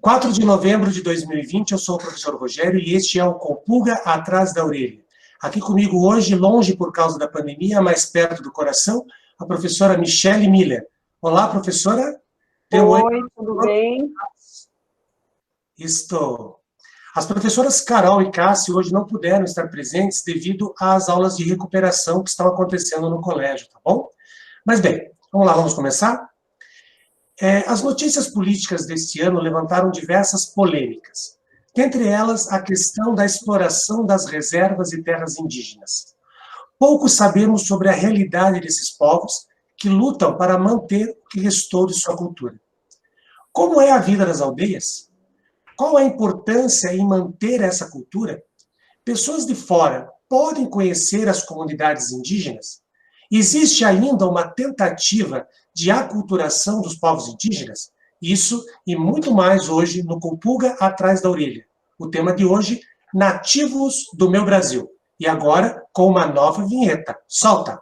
4 de novembro de 2020, eu sou o professor Rogério e este é o Com Pulga Atrás da Orelha. Aqui comigo hoje, longe por causa da pandemia, mais perto do coração, a professora Michele Miller. Olá, professora. Oi, tudo bem? Estou. As professoras Carol e Cássio hoje não puderam estar presentes devido às aulas de recuperação que estão acontecendo no colégio, tá bom? Mas bem, vamos lá, vamos começar? As notícias políticas deste ano levantaram diversas polêmicas, dentre elas a questão da exploração das reservas e terras indígenas. Pouco sabemos sobre a realidade desses povos que lutam para manter o que restou de sua cultura. Como é a vida das aldeias? Qual a importância em manter essa cultura? Pessoas de fora podem conhecer as comunidades indígenas? Existe ainda uma tentativa de aculturação dos povos indígenas? Isso e muito mais hoje no Com Pulga Atrás da Orelha. O tema de hoje, Nativos do Meu Brasil. E agora, com uma nova vinheta. Solta!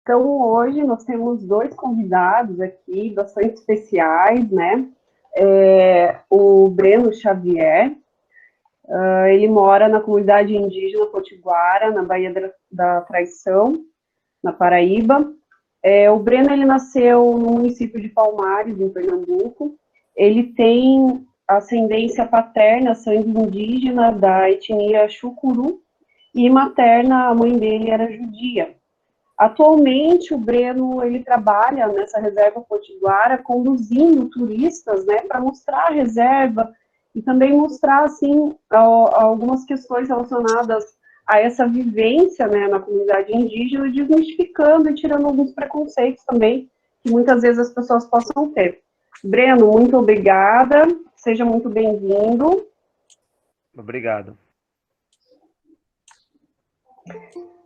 Então, hoje nós temos dois convidados aqui, bastante especiais, né? O Breno Xavier, ele mora na comunidade indígena Potiguara, na Baía da Traição, na Paraíba. O Breno, ele nasceu no município de Palmares, em Pernambuco. Ele tem ascendência paterna, sangue indígena, da etnia Chucuru, e materna, a mãe dele era judia. Atualmente, o Breno, ele trabalha nessa reserva potiguara, conduzindo turistas, né, para mostrar a reserva e também mostrar, assim, algumas questões relacionadas a essa vivência, né, na comunidade indígena, desmistificando e tirando alguns preconceitos também, que muitas vezes as pessoas possam ter. Breno, muito obrigada, seja muito bem-vindo. Obrigado.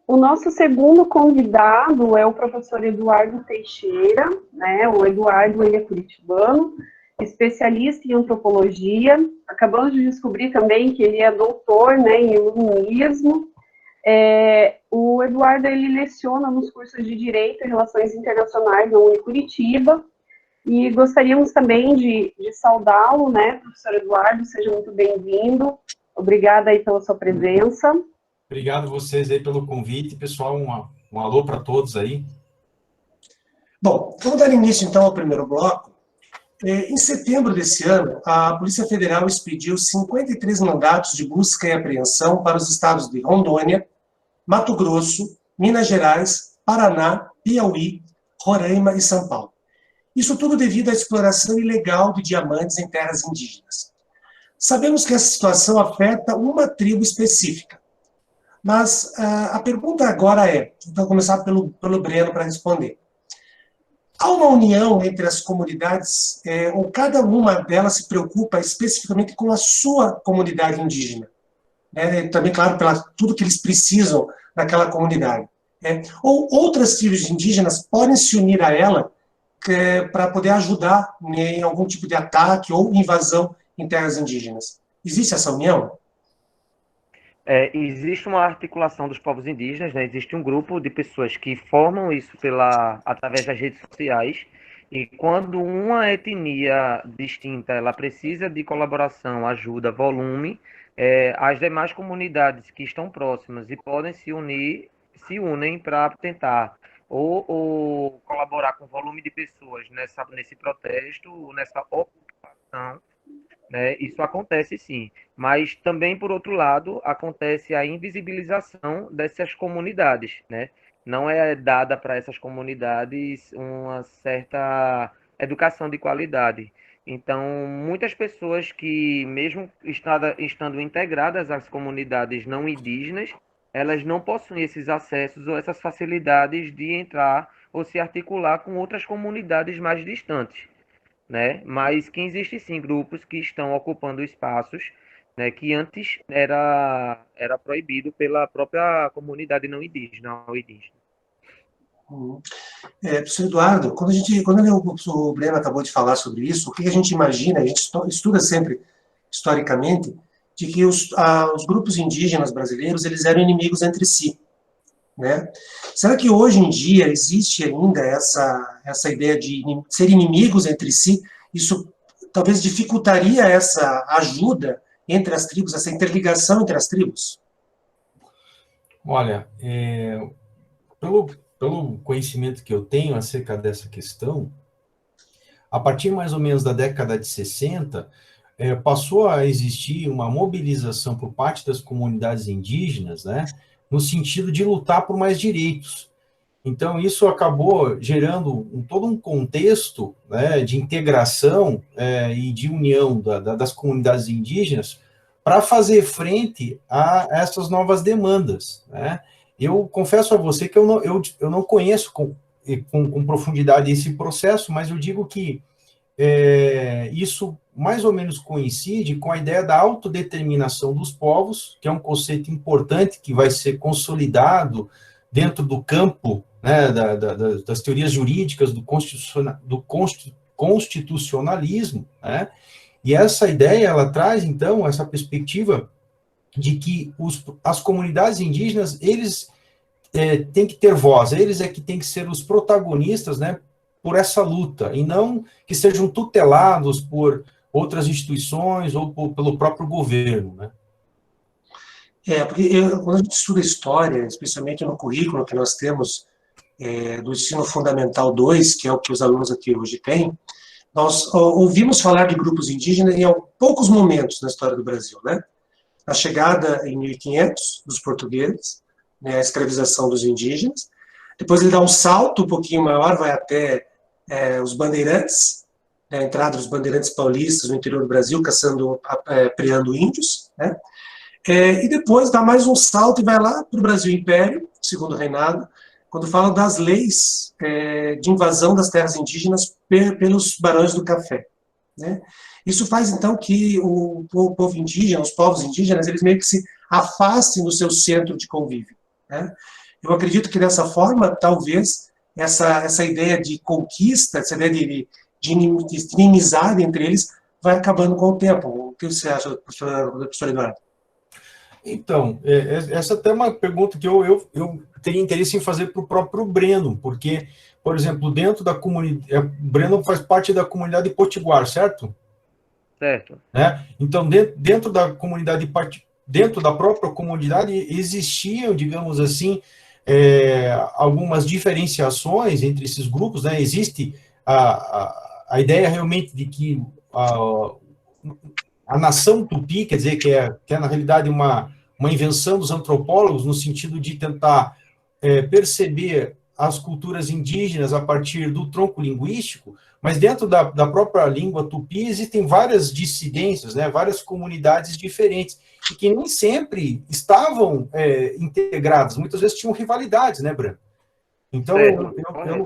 O nosso segundo convidado é o professor Eduardo Teixeira, né? O Eduardo, ele é curitibano, especialista em antropologia. Acabamos de descobrir também que ele é doutor, né, em iluminismo. O Eduardo, ele leciona nos cursos de Direito e Relações Internacionais na Unicuritiba. E gostaríamos também de saudá-lo, né, professor Eduardo, seja muito bem-vindo. Obrigada aí pela sua presença. Obrigado a vocês aí pelo convite, pessoal, um alô para todos aí. Bom, vamos dar início então ao primeiro bloco. Em setembro desse ano, a Polícia Federal expediu 53 mandatos de busca e apreensão para os estados de Rondônia, Mato Grosso, Minas Gerais, Paraná, Piauí, Roraima e São Paulo. Isso tudo devido à exploração ilegal de diamantes em terras indígenas. Sabemos que essa situação afeta uma tribo específica. Mas a pergunta agora vou começar pelo Breno para responder. Há uma união entre as comunidades, ou cada uma delas se preocupa especificamente com a sua comunidade indígena? Também, claro, pela tudo que eles precisam naquela comunidade. Ou outras tribos indígenas podem se unir a ela para poder ajudar em algum tipo de ataque ou invasão em terras indígenas. Existe essa união? Existe uma articulação dos povos indígenas, né? Existe um grupo de pessoas que formam isso através das redes sociais, e quando uma etnia distinta ela precisa de colaboração, ajuda, volume, as demais comunidades que estão próximas e podem se unem para tentar ou colaborar com volume de pessoas nesse protesto, nessa ocupação. Isso acontece sim, mas também, por outro lado, acontece a invisibilização dessas comunidades, né? Não é dada para essas comunidades uma certa educação de qualidade. Então, muitas pessoas que, mesmo estando integradas às comunidades não indígenas, elas não possuem esses acessos ou essas facilidades de entrar ou se articular com outras comunidades mais distantes, né? Mas que existe sim grupos que estão ocupando espaços, né, que antes era proibido pela própria comunidade não indígena ou indígena. Professor Eduardo, quando o Breno acabou de falar sobre isso, o que a gente imagina, a gente estuda sempre historicamente, de que os grupos indígenas brasileiros eles eram inimigos entre si, né? Será que hoje em dia existe ainda essa ideia de ser inimigos entre si? Isso talvez dificultaria essa ajuda entre as tribos, essa interligação entre as tribos? Olha, pelo conhecimento que eu tenho acerca dessa questão, a partir mais ou menos da década de 60, passou a existir uma mobilização por parte das comunidades indígenas, né, no sentido de lutar por mais direitos. Então, isso acabou gerando todo um contexto, né, de integração e de união das comunidades indígenas para fazer frente a essas novas demandas, né? Eu confesso a você que eu não conheço com profundidade esse processo, mas eu digo que isso mais ou menos coincide com a ideia da autodeterminação dos povos, que é um conceito importante que vai ser consolidado dentro do campo, né, das teorias jurídicas do constitucionalismo, né? E essa ideia, ela traz, então, essa perspectiva de que as comunidades indígenas, eles têm que ter voz, eles é que têm que ser os protagonistas, né, por essa luta, e não que sejam tutelados por outras instituições ou pelo próprio governo, né? Porque quando a gente estuda história, especialmente no currículo que nós temos do ensino fundamental 2, que é o que os alunos aqui hoje têm, nós ouvimos falar de grupos indígenas em poucos momentos na história do Brasil, né? A chegada em 1500 dos portugueses, né, a escravização dos indígenas, depois ele dá um salto um pouquinho maior, vai até os bandeirantes, né, a entrada dos bandeirantes paulistas no interior do Brasil, caçando, preando índios, né? E depois dá mais um salto e vai lá para o Brasil Império, segundo reinado, quando fala das leis de invasão das terras indígenas pelos barões do café, né? Isso faz, então, que o povo indígena, os povos indígenas, eles meio que se afastem do seu centro de convívio, né? Eu acredito que, dessa forma, talvez, essa ideia de conquista, essa ideia de inimizade entre eles, vai acabando com o tempo. O que você acha, professor Eduardo? Então, essa até é uma pergunta que eu teria interesse em fazer para o próprio Breno, porque, por exemplo, dentro da comunidade, Breno faz parte da comunidade potiguar, certo? Certo. Né? Então, dentro da comunidade, dentro da própria comunidade, existiam, digamos assim, algumas diferenciações entre esses grupos, né? Existe a ideia realmente de que a nação tupi, quer dizer, que é na realidade uma invenção dos antropólogos, no sentido de tentar perceber as culturas indígenas a partir do tronco linguístico, mas dentro da própria língua tupi existem várias dissidências, né, várias comunidades diferentes, e que nem sempre estavam integradas, muitas vezes tinham rivalidades, né, Breno? Então,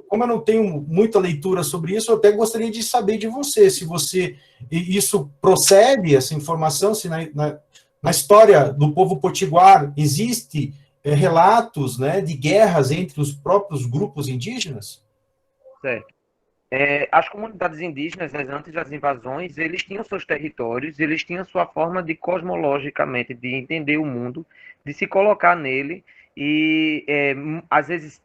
como eu não tenho muita leitura sobre isso, eu até gostaria de saber de você, se isso procede, essa informação, se na história do povo potiguar existe relatos, né, de guerras entre os próprios grupos indígenas? Certo. As comunidades indígenas, né, antes das invasões, eles tinham seus territórios, eles tinham sua forma de, cosmologicamente, de entender o mundo, de se colocar nele, e às vezes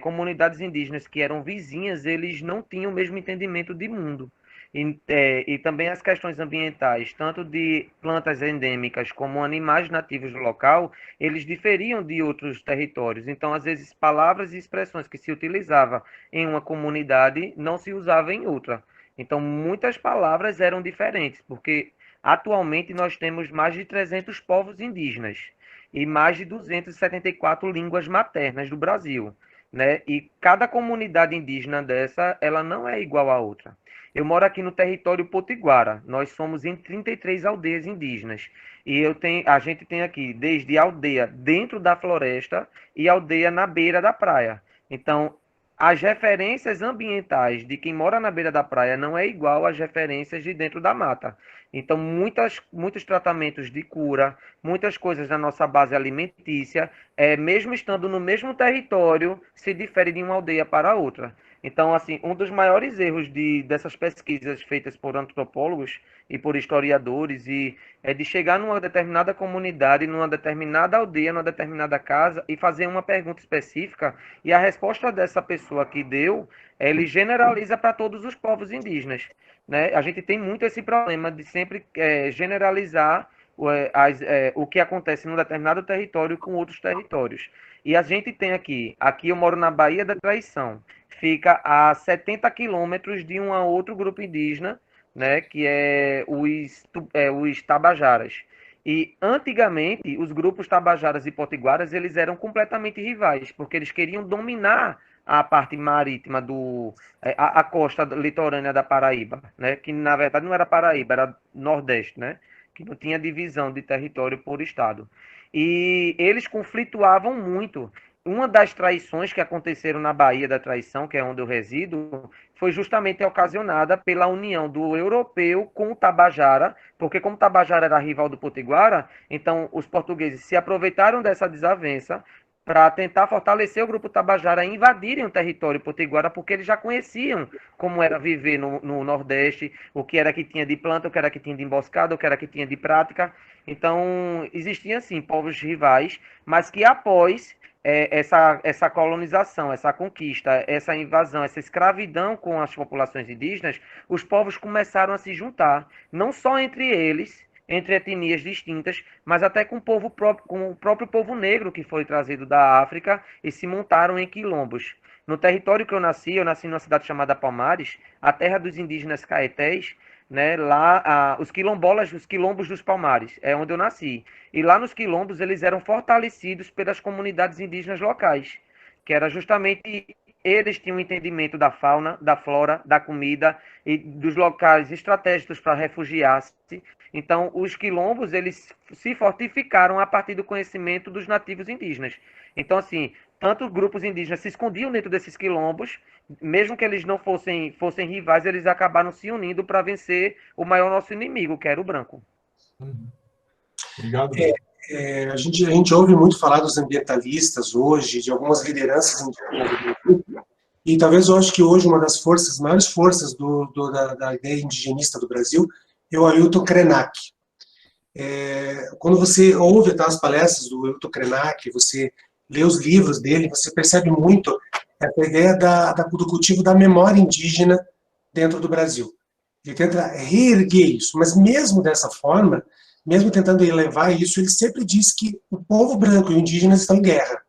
comunidades indígenas que eram vizinhas, eles não tinham o mesmo entendimento de mundo. E também as questões ambientais, tanto de plantas endêmicas como animais nativos do local, eles diferiam de outros territórios. Então, às vezes, palavras e expressões que se utilizavam em uma comunidade não se usava em outra. Então, muitas palavras eram diferentes, porque atualmente nós temos mais de 300 povos indígenas e mais de 274 línguas maternas do Brasil, né? E cada comunidade indígena dessa, ela não é igual à outra. Eu moro aqui no território potiguara. Nós somos em 33 aldeias indígenas. E a gente tem aqui desde aldeia dentro da floresta e aldeia na beira da praia. Então, as referências ambientais de quem mora na beira da praia não é igual às referências de dentro da mata. Então, muitos tratamentos de cura, muitas coisas da nossa base alimentícia, mesmo estando no mesmo território, se difere de uma aldeia para outra. Então, assim, um dos maiores erros dessas pesquisas feitas por antropólogos e por historiadores é de chegar numa determinada comunidade, numa determinada aldeia, numa determinada casa e fazer uma pergunta específica e a resposta dessa pessoa que deu, ele generaliza para todos os povos indígenas, né? A gente tem muito esse problema de sempre generalizar o que acontece num determinado território com outros territórios. E a gente tem aqui eu moro na Baía da Traição, fica a 70 quilômetros de um outro grupo indígena, né, que é os Tabajaras. E antigamente os grupos Tabajaras e Potiguaras eles eram completamente rivais, porque eles queriam dominar a parte marítima a costa litorânea da Paraíba, né, que na verdade não era Paraíba, era Nordeste, né, que não tinha divisão de território por estado. E eles conflituavam muito. Uma das traições que aconteceram na Baía da Traição, que é onde eu resido, foi justamente ocasionada pela união do europeu com o Tabajara, porque como o Tabajara era rival do Potiguara, então os portugueses se aproveitaram dessa desavença para tentar fortalecer o grupo Tabajara e invadirem o território potiguara, porque eles já conheciam como era viver no Nordeste, o que era que tinha de planta, o que era que tinha de emboscada, o que era que tinha de prática. Então, existiam, assim, povos rivais, mas que após essa colonização, essa conquista, essa invasão, essa escravidão com as populações indígenas, os povos começaram a se juntar, não só entre eles, entre etnias distintas, mas até com com o próprio povo negro que foi trazido da África e se montaram em quilombos. No território que eu nasci numa cidade chamada Palmares, a terra dos indígenas caetés, né, lá os quilombolas, os quilombos dos Palmares, é onde eu nasci. E lá nos quilombos eles eram fortalecidos pelas comunidades indígenas locais, que era justamente eles tinham um entendimento da fauna, da flora, da comida e dos locais estratégicos para refugiar-se. Então, os quilombos, eles se fortificaram a partir do conhecimento dos nativos indígenas. Então, assim, tanto os grupos indígenas se escondiam dentro desses quilombos, mesmo que eles não fossem rivais, eles acabaram se unindo para vencer o maior nosso inimigo, que era o branco. Obrigado. A gente ouve muito falar dos ambientalistas hoje, de algumas lideranças indígenas, e talvez eu acho que hoje uma das maiores forças da ideia indigenista do Brasil é o Ailton Krenak. Quando você ouve as palestras do Ailton Krenak, você lê os livros dele, você percebe muito essa ideia do cultivo da memória indígena dentro do Brasil. Ele tenta reerguer isso, mas mesmo dessa forma, mesmo tentando elevar isso, ele sempre diz que o povo branco e o indígena estão em guerra.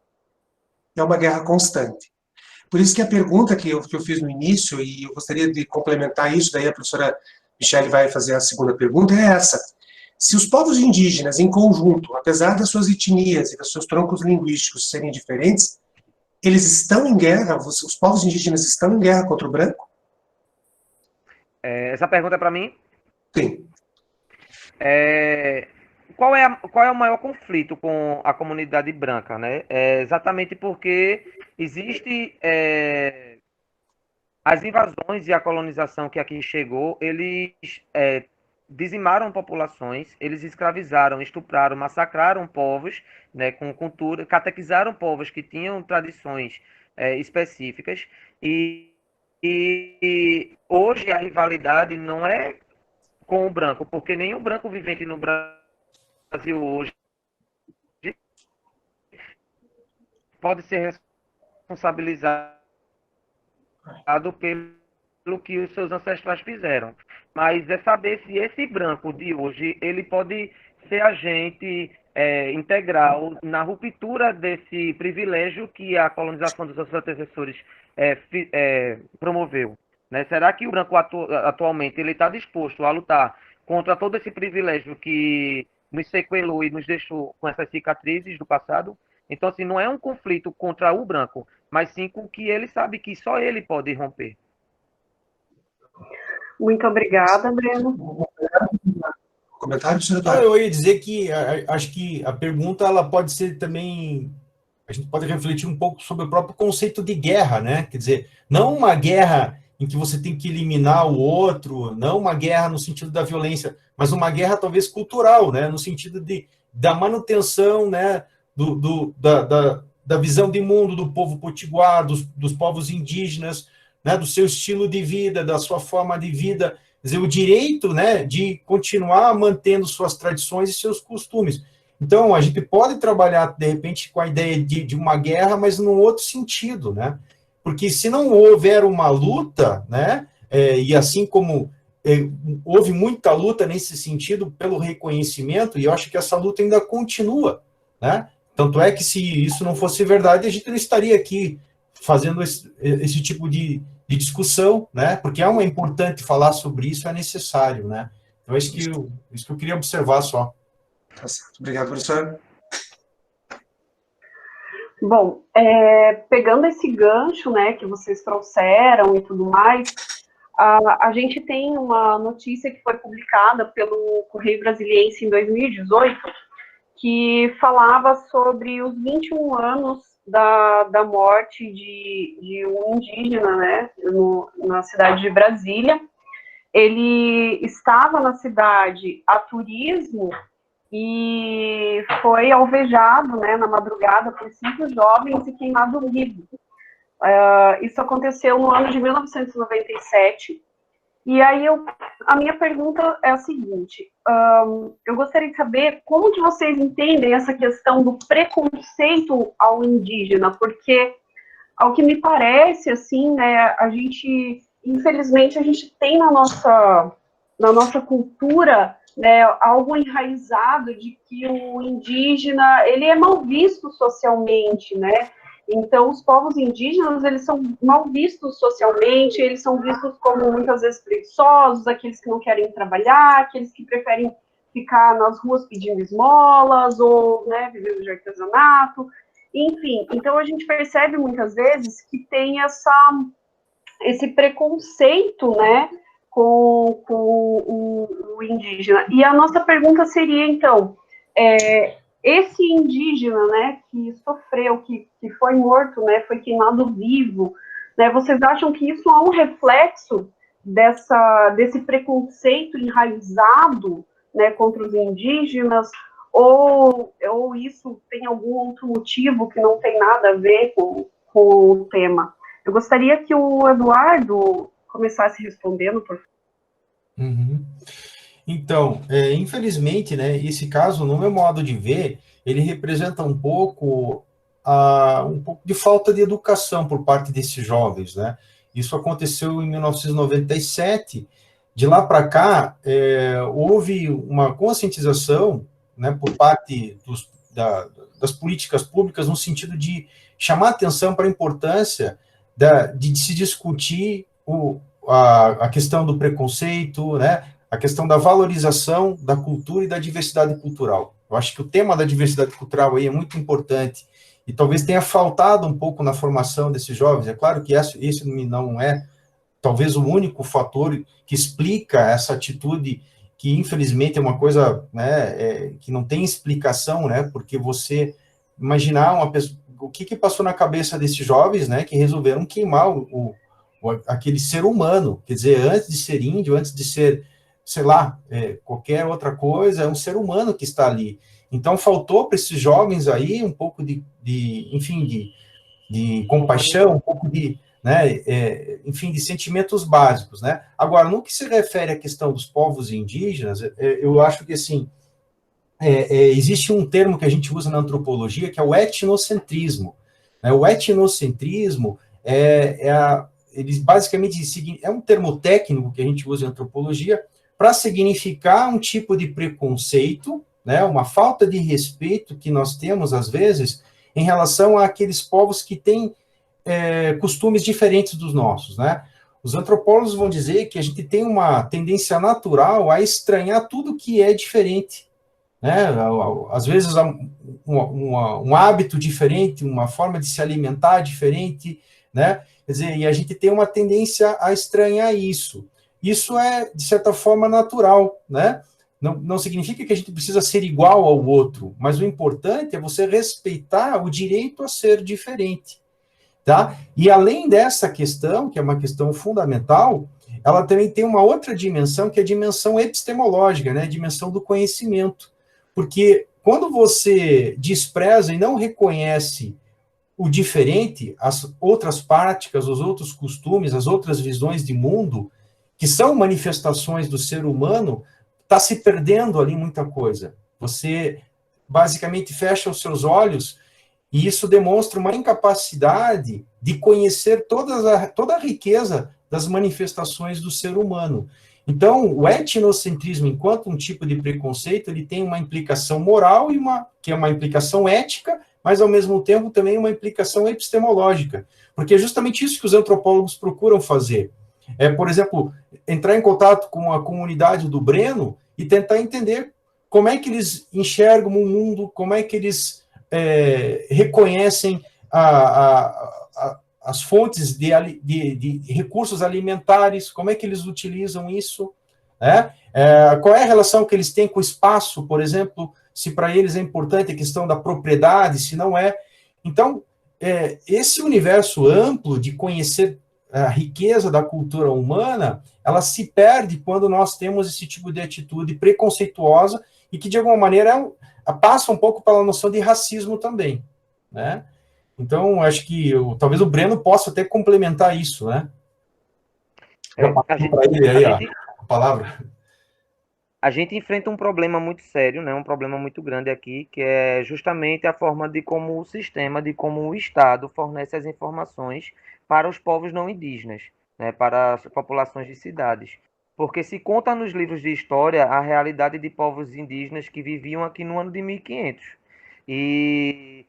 É uma guerra constante. Por isso que a pergunta que eu fiz no início, e eu gostaria de complementar isso, daí a professora Michele vai fazer a segunda pergunta, é essa. Se os povos indígenas, em conjunto, apesar das suas etnias e dos seus troncos linguísticos serem diferentes, eles estão em guerra? Os povos indígenas estão em guerra contra o branco? Essa pergunta é para mim? Sim. Qual é o maior conflito com a comunidade branca, né? Exatamente porque existe as invasões e a colonização que aqui chegou, eles dizimaram populações, eles escravizaram, estupraram, massacraram povos, né, com cultura, catequizaram povos que tinham tradições específicas e hoje a rivalidade não é com o branco, porque nenhum branco vivente no Brasil hoje pode ser responsabilizado pelo que os seus ancestrais fizeram. Mas é saber se esse branco de hoje ele pode ser agente integral na ruptura desse privilégio que a colonização dos seus antecessores promoveu. Né? Será que o branco atualmente ele está disposto a lutar contra todo esse privilégio que nos sequelou e nos deixou com essas cicatrizes do passado? Então, assim, não é um conflito contra o branco, mas sim com que ele sabe que só ele pode romper. Muito obrigada, Breno. Comentário, senhor Eduardo? Eu ia dizer que acho que a pergunta ela pode ser também, a gente pode refletir um pouco sobre o próprio conceito de guerra, né? Quer dizer, não uma guerra em que você tem que eliminar o outro, não uma guerra no sentido da violência, mas uma guerra talvez cultural, né? No sentido da manutenção, né? Da visão de mundo do povo potiguar, dos povos indígenas, né, do seu estilo de vida, da sua forma de vida, quer dizer, o direito, né, de continuar mantendo suas tradições e seus costumes. Então, a gente pode trabalhar, de repente, com a ideia de uma guerra, mas num outro sentido, né? Porque se não houver uma luta, né, e assim como houve muita luta nesse sentido pelo reconhecimento, e eu acho que essa luta ainda continua, né? Tanto é que se isso não fosse verdade, a gente não estaria aqui fazendo esse tipo de discussão, né? Porque é importante falar sobre isso, é necessário, né? Então, é isso que eu queria observar só. Tá certo. Obrigado, professor. Bom, pegando esse gancho, né, que vocês trouxeram e tudo mais, a gente tem uma notícia que foi publicada pelo Correio Brasiliense em 2018, que falava sobre os 21 anos da morte de um indígena, né, na cidade de Brasília. Ele estava na cidade a turismo e foi alvejado, né, na madrugada por 5 jovens e queimado vivo. Isso aconteceu no ano de 1997. E aí a minha pergunta é a seguinte: eu gostaria de saber como que vocês entendem essa questão do preconceito ao indígena, porque, ao que me parece, assim, né, infelizmente, a gente tem na nossa cultura, né, algo enraizado de que o indígena, ele é mal visto socialmente, né? Então, os povos indígenas, eles são mal vistos socialmente, eles são vistos como, muitas vezes, preguiçosos, aqueles que não querem trabalhar, aqueles que preferem ficar nas ruas pedindo esmolas, ou, né, vivendo de artesanato, enfim. Então, a gente percebe, muitas vezes, que tem esse preconceito, né, com o indígena. E a nossa pergunta seria, então, esse indígena, né, que sofreu, que foi morto, né, foi queimado vivo, né, vocês acham que isso é um reflexo desse preconceito enraizado, né, contra os indígenas, ou isso tem algum outro motivo que não tem nada a ver com o tema? Eu gostaria que o Eduardo começasse respondendo, por favor. Uhum. Então, infelizmente, né, esse caso, no meu modo de ver, ele representa um pouco de falta de educação por parte desses jovens, né? Isso aconteceu em 1997. De lá para cá, houve uma conscientização, né, por parte das políticas públicas no sentido de chamar atenção para a importância de se discutir a questão do preconceito, né? A questão da valorização da cultura e da diversidade cultural. Eu acho que o tema da diversidade cultural aí é muito importante e talvez tenha faltado um pouco na formação desses jovens. É claro que esse não é talvez o único fator que explica essa atitude que infelizmente é uma coisa, né, que não tem explicação, né? Porque você imaginar uma pessoa, o que passou na cabeça desses jovens, né, que resolveram queimar aquele ser humano, quer dizer, antes de ser índio, antes de ser, sei lá, qualquer outra coisa, é um ser humano que está ali. Então, faltou para esses jovens aí um pouco enfim, de compaixão, um pouco né, enfim, de sentimentos básicos, né? Agora, no que se refere à questão dos povos indígenas, eu acho que, assim, existe um termo que a gente usa na antropologia, que é o etnocentrismo, né? O etnocentrismo ele basicamente é um termo técnico que a gente usa em antropologia para significar um tipo de preconceito, né, uma falta de respeito que nós temos, às vezes, em relação àqueles povos que têm costumes diferentes dos nossos, né? Os antropólogos vão dizer que a gente tem uma tendência natural a estranhar tudo que é diferente, né? Às vezes, um hábito diferente, uma forma de se alimentar diferente, né? Quer dizer, e a gente tem uma tendência a estranhar isso. Isso é, de certa forma, natural, né? Não significa que a gente precisa ser igual ao outro, mas o importante é você respeitar o direito a ser diferente, tá? E além dessa questão, que é uma questão fundamental, ela também tem uma outra dimensão, que é a dimensão epistemológica, né? A dimensão do conhecimento. Porque quando você despreza e não reconhece o diferente, as outras práticas, os outros costumes, as outras visões de mundo, que são manifestações do ser humano, está se perdendo ali muita coisa. Você basicamente fecha os seus olhos e isso demonstra uma incapacidade de conhecer toda a riqueza das manifestações do ser humano. Então, o etnocentrismo, enquanto um tipo de preconceito, ele tem uma implicação moral, que é uma implicação ética, mas, ao mesmo tempo, também uma implicação epistemológica, porque é justamente isso que os antropólogos procuram fazer. Por exemplo, entrar em contato com a comunidade do Breno e tentar entender como é que eles enxergam o mundo, como é que eles reconhecem as fontes de recursos alimentares, como é que eles utilizam isso, né? Qual é a relação que eles têm com o espaço, por exemplo, se para eles é importante a questão da propriedade, se não é. Então, esse universo amplo de conhecer a riqueza da cultura humana, ela se perde quando nós temos esse tipo de atitude preconceituosa e que, de alguma maneira, passa um pouco pela noção de racismo também, né? Então, acho que talvez o Breno possa até complementar isso, né? Já passou para ele aí a palavra. A gente enfrenta um problema muito sério, né? Um problema muito grande aqui, que é justamente a forma de como o sistema, de como o Estado fornece as informações para os povos não indígenas, né? Para as populações de cidades. Porque se conta nos livros de história a realidade de povos indígenas que viviam aqui no ano de 1500. E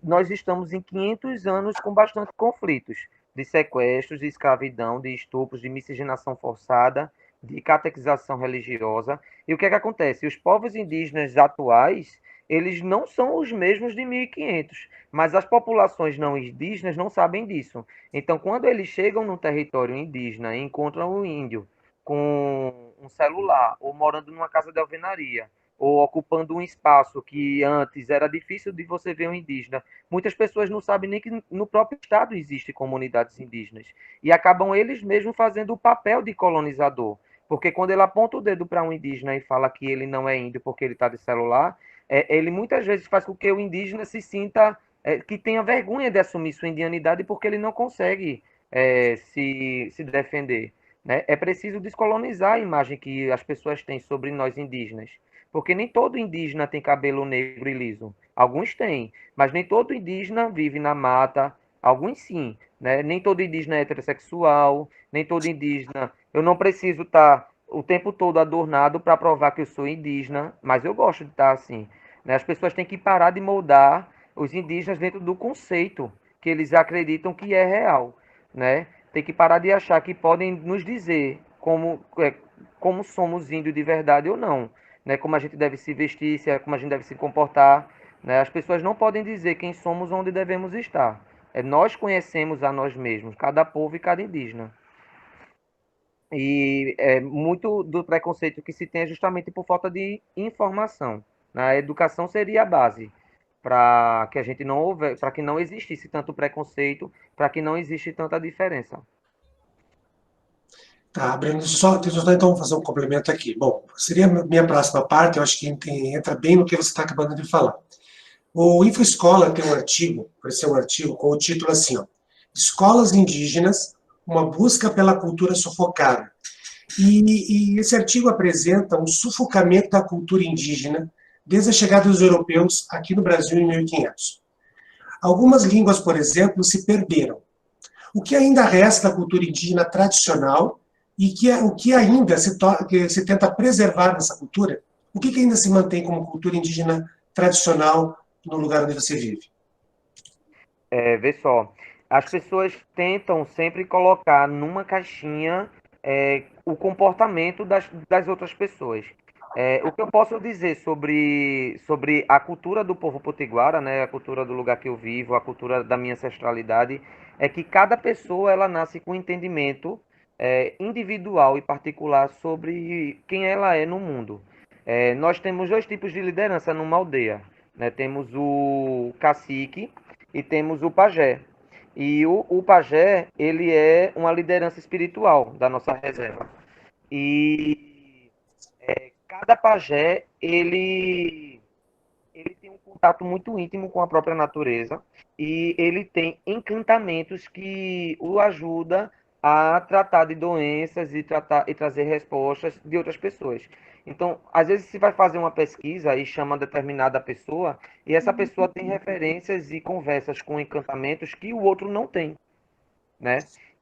nós estamos em 500 anos com bastante conflitos de sequestros, de escravidão, de estupros, de miscigenação forçada, de catequização religiosa. E o que é que acontece? Os povos indígenas atuais, eles não são os mesmos de 1500, mas as populações não indígenas não sabem disso. Então, quando eles chegam no território indígena e encontram um índio com um celular, ou morando numa casa de alvenaria, ou ocupando um espaço que antes era difícil de você ver um indígena, muitas pessoas não sabem nem que no próprio estado existem comunidades indígenas. E acabam eles mesmos fazendo o papel de colonizador. Porque quando ele aponta o dedo para um indígena e fala que ele não é índio porque ele está de celular, ele muitas vezes faz com que o indígena se sinta, que tenha vergonha de assumir sua indianidade porque ele não consegue se defender. Né? É preciso descolonizar a imagem que as pessoas têm sobre nós indígenas. Porque nem todo indígena tem cabelo negro e liso. Alguns têm, mas nem todo indígena vive na mata. Alguns sim, né? Nem todo indígena é heterossexual, nem todo indígena. Eu não preciso estar o tempo todo adornado para provar que eu sou indígena, mas eu gosto de estar assim. Né? As pessoas têm que parar de moldar os indígenas dentro do conceito que eles acreditam que é real. Né? Tem que parar de achar que podem nos dizer como somos índios de verdade ou não. Né? Como a gente deve se vestir, como a gente deve se comportar. Né? As pessoas não podem dizer quem somos, onde devemos estar. Nós conhecemos a nós mesmos, cada povo e cada indígena. E muito do preconceito que se tem é justamente por falta de informação. A educação seria a base para que a gente não houver, para que não existisse tanto preconceito, para que não existe tanta diferença. Tá, Breno, deixa eu só então fazer um complemento aqui. Bom, seria a minha próxima parte, eu acho que entra bem no que você está acabando de falar. O InfoEscola tem um artigo, apareceu um artigo com o título assim, ó, Escolas Indígenas, uma busca pela cultura sufocada. E esse artigo apresenta um sufocamento da cultura indígena desde a chegada dos europeus aqui no Brasil em 1500. Algumas línguas, por exemplo, se perderam. O que ainda resta da cultura indígena tradicional e o que ainda que se tenta preservar dessa cultura? O que ainda se mantém como cultura indígena tradicional no lugar onde você vive? Vê só, as pessoas tentam sempre colocar numa caixinha o comportamento das outras pessoas. O que eu posso dizer sobre a cultura do povo potiguara, né, a cultura do lugar que eu vivo, a cultura da minha ancestralidade, é que cada pessoa ela nasce com um entendimento individual e particular sobre quem ela é no mundo. Nós temos dois tipos de liderança numa aldeia. Né? Temos o cacique e temos o pajé. E o pajé, ele é uma liderança espiritual da nossa reserva. E cada pajé, ele tem um contato muito íntimo com a própria natureza e ele tem encantamentos que o ajuda a tratar de doenças e trazer respostas de outras pessoas. Então, às vezes se vai fazer uma pesquisa e chama determinada pessoa e essa pessoa tem referências e conversas com encantamentos que o outro não tem, né?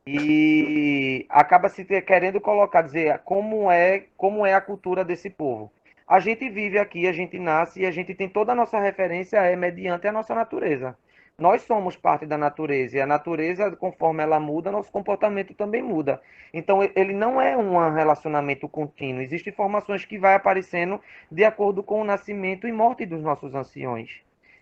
E acaba querendo colocar, dizer como é a cultura desse povo. A gente vive aqui, a gente nasce e a gente tem toda a nossa referência mediante a nossa natureza. Nós somos parte da natureza e a natureza, conforme ela muda, nosso comportamento também muda. Então, ele não é um relacionamento contínuo. Existem informações que vai aparecendo de acordo com o nascimento e morte dos nossos anciões,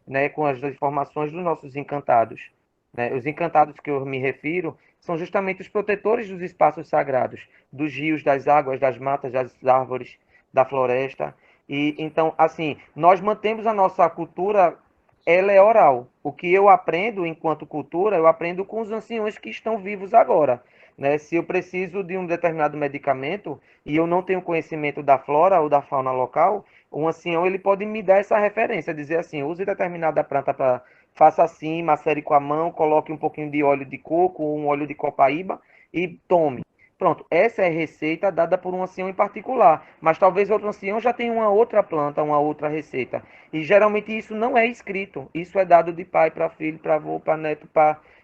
né? Com as informações dos nossos encantados, né? Os encantados que eu me refiro são justamente os protetores dos espaços sagrados, dos rios, das águas, das matas, das árvores, da floresta. E então, assim, nós mantemos a nossa cultura, ela é oral. O que eu aprendo enquanto cultura, eu aprendo com os anciões que estão vivos agora, né? Se eu preciso de um determinado medicamento e eu não tenho conhecimento da flora ou da fauna local, um ancião ele pode me dar essa referência, dizer assim, use determinada planta para faça assim, macere com a mão, coloque um pouquinho de óleo de coco ou um óleo de copaíba e tome. Pronto, essa é a receita dada por um ancião em particular, mas talvez outro ancião já tenha uma outra planta, uma outra receita. E geralmente isso não é escrito, isso é dado de pai para filho, para avô, para neto,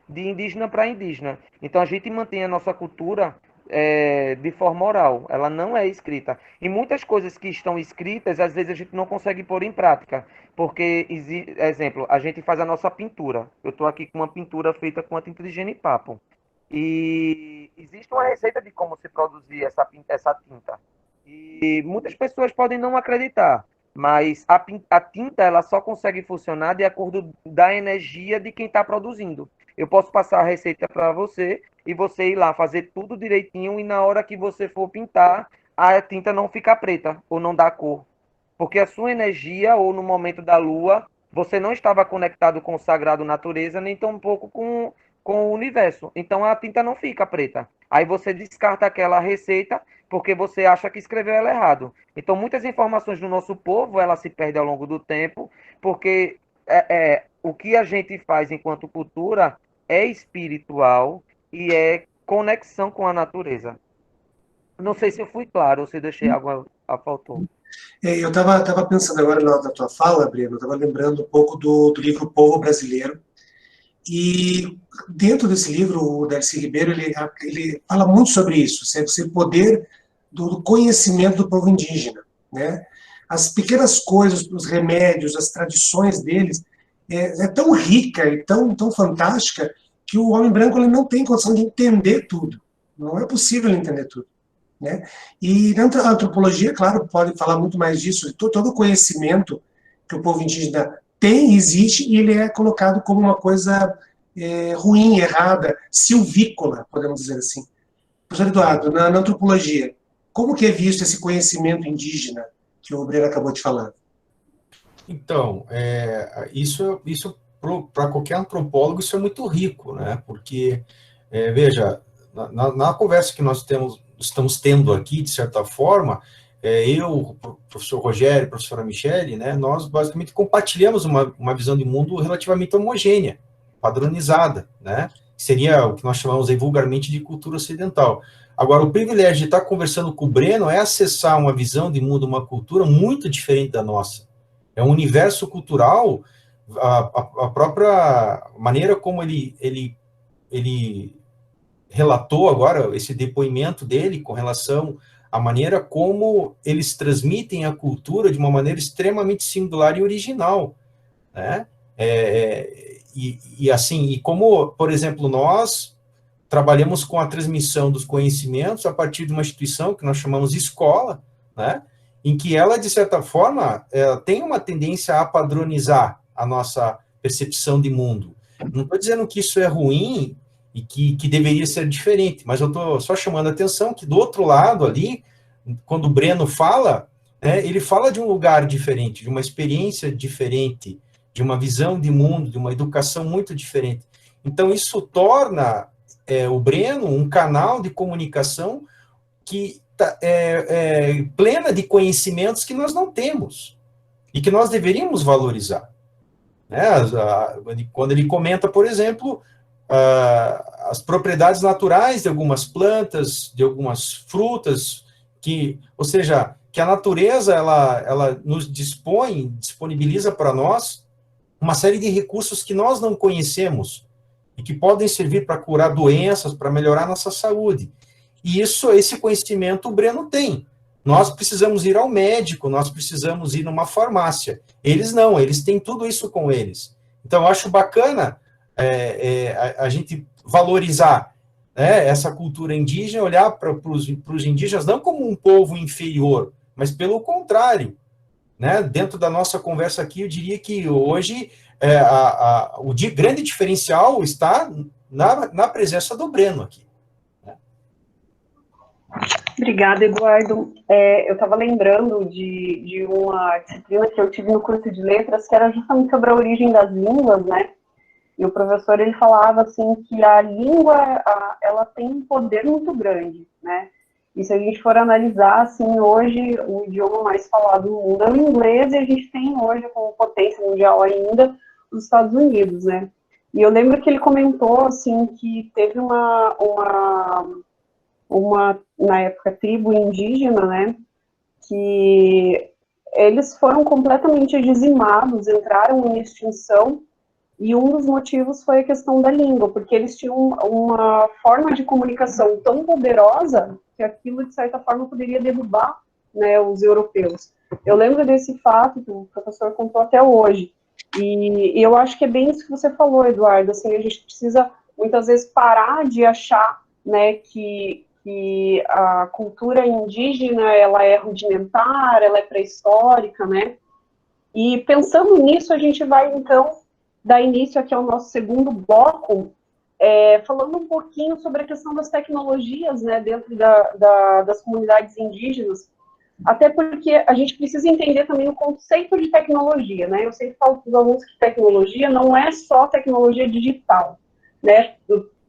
de indígena para indígena. Então a gente mantém a nossa cultura de forma oral, ela não é escrita. E muitas coisas que estão escritas, às vezes a gente não consegue pôr em prática, porque, exemplo, a gente faz a nossa pintura. Eu estou aqui com uma pintura feita com a tinta de genipapo. E existe uma receita de como se produzir essa tinta. E muitas pessoas podem não acreditar, mas a tinta ela só consegue funcionar de acordo da energia de quem está produzindo. Eu posso passar a receita para você e você ir lá fazer tudo direitinho e na hora que você for pintar, a tinta não fica preta ou não dá cor. Porque a sua energia ou no momento da lua, você não estava conectado com o sagrado natureza, nem tampouco com o universo. Então a tinta não fica preta. Aí você descarta aquela receita porque você acha que escreveu ela errado. Então muitas informações do nosso povo, ela se perde ao longo do tempo, porque o que a gente faz enquanto cultura é espiritual e é conexão com a natureza. Não sei se eu fui claro ou se deixei algo a faltou. Eu estava pensando agora na tua fala, Breno, eu estava lembrando um pouco do livro Povo Brasileiro. E dentro desse livro, o Darcy Ribeiro ele fala muito sobre isso, esse poder do conhecimento do povo indígena, né? As pequenas coisas, os remédios, as tradições deles é tão rica e tão fantástica que o homem branco ele não tem condição de entender tudo. Não é possível entender tudo, né? E na antropologia, claro, pode falar muito mais disso, de todo o conhecimento que o povo indígena tem, existe, e ele é colocado como uma coisa ruim, errada, silvícola, podemos dizer assim. Professor Eduardo, na antropologia, como que é visto esse conhecimento indígena que o Breno acabou de falar? Então, isso para qualquer antropólogo, isso é muito rico, né? Porque, veja, na conversa que nós estamos tendo aqui, de certa forma, eu, o professor Rogério, a professora Michele, né, nós basicamente compartilhamos uma visão de mundo relativamente homogênea, padronizada, né? Seria o que nós chamamos aí, vulgarmente de cultura ocidental. Agora, o privilégio de estar conversando com o Breno é acessar uma visão de mundo, uma cultura muito diferente da nossa. É um universo cultural, a própria maneira como ele relatou agora esse depoimento dele com relação à maneira como eles transmitem a cultura de uma maneira extremamente singular e original, né? E como, por exemplo, nós trabalhamos com a transmissão dos conhecimentos a partir de uma instituição que nós chamamos de escola, né? Em que ela, de certa forma, tem uma tendência a padronizar a nossa percepção de mundo. Não estou dizendo que isso é ruim e que deveria ser diferente, mas eu estou só chamando a atenção que do outro lado ali, quando o Breno fala, ele fala de um lugar diferente, de uma experiência diferente, de uma visão de mundo, de uma educação muito diferente. Então, isso torna o Breno um canal de comunicação que plena de conhecimentos que nós não temos e que nós deveríamos valorizar, né? Quando ele comenta, por exemplo, as propriedades naturais de algumas plantas, de algumas frutas, ou seja, que a natureza ela nos disponibiliza para nós uma série de recursos que nós não conhecemos e que podem servir para curar doenças, para melhorar nossa saúde. E esse conhecimento o Breno tem. Nós precisamos ir ao médico, nós precisamos ir numa farmácia. Eles não, eles têm tudo isso com eles. Então, eu acho bacana a gente valorizar, né, essa cultura indígena, olhar para os indígenas não como um povo inferior, mas pelo contrário, né? Dentro da nossa conversa aqui, eu diria que hoje o grande diferencial está na presença do Breno aqui. Obrigada, Eduardo. Eu estava lembrando de uma disciplina que eu tive no curso de letras, que era justamente sobre a origem das línguas, né? E o professor, ele falava, assim, que a língua, ela tem um poder muito grande, né? E se a gente for analisar, assim, hoje, o idioma mais falado no mundo é o inglês, e a gente tem hoje, como potência mundial ainda, os Estados Unidos, né? E eu lembro que ele comentou, assim, que teve uma na época, tribo indígena, né, que eles foram completamente dizimados, entraram em extinção, e um dos motivos foi a questão da língua, porque eles tinham uma forma de comunicação tão poderosa que aquilo, de certa forma, poderia derrubar, né, os europeus. Eu lembro desse fato que o professor contou até hoje, e eu acho que é bem isso que você falou, Eduardo, assim, a gente precisa, muitas vezes, parar de achar, né, que a cultura indígena, ela é rudimentar, ela é pré-histórica, né? E pensando nisso, a gente vai, então, dar início aqui ao nosso segundo bloco, falando um pouquinho sobre a questão das tecnologias, né, dentro das comunidades indígenas, até porque a gente precisa entender também o conceito de tecnologia, né? Eu sempre falo para os alunos que tecnologia não é só tecnologia digital, né?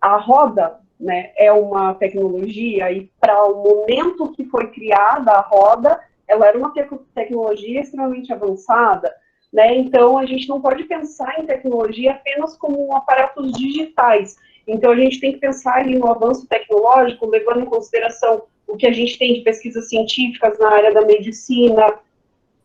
A roda, né, é uma tecnologia, e para o momento que foi criada a roda, ela era uma tecnologia extremamente avançada, né? Então a gente não pode pensar em tecnologia apenas como aparatos digitais. Então a gente tem que pensar ali no avanço tecnológico, levando em consideração o que a gente tem de pesquisas científicas na área da medicina,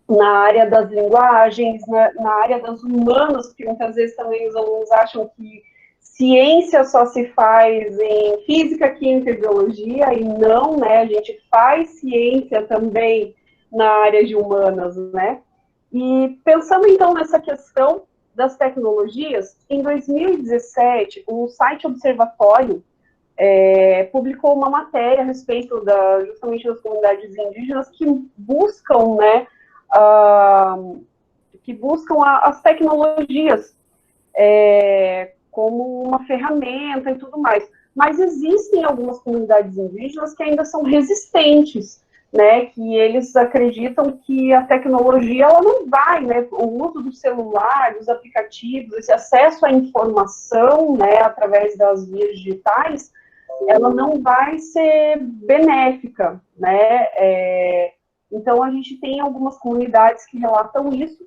na área das linguagens, na área das humanas, porque muitas vezes também os alunos acham que ciência só se faz em física, química e biologia, e não, né? A gente faz ciência também na área de humanas, né? E pensando então nessa questão das tecnologias, em 2017, o site Observatório publicou uma matéria a respeito justamente das comunidades indígenas que buscam, né, as tecnologias como uma ferramenta e tudo mais. Mas existem algumas comunidades indígenas que ainda são resistentes, né, que eles acreditam que a tecnologia, ela não vai, né, o uso do celular, dos aplicativos, esse acesso à informação, né, através das vias digitais, ela não vai ser benéfica, né, então a gente tem algumas comunidades que relatam isso,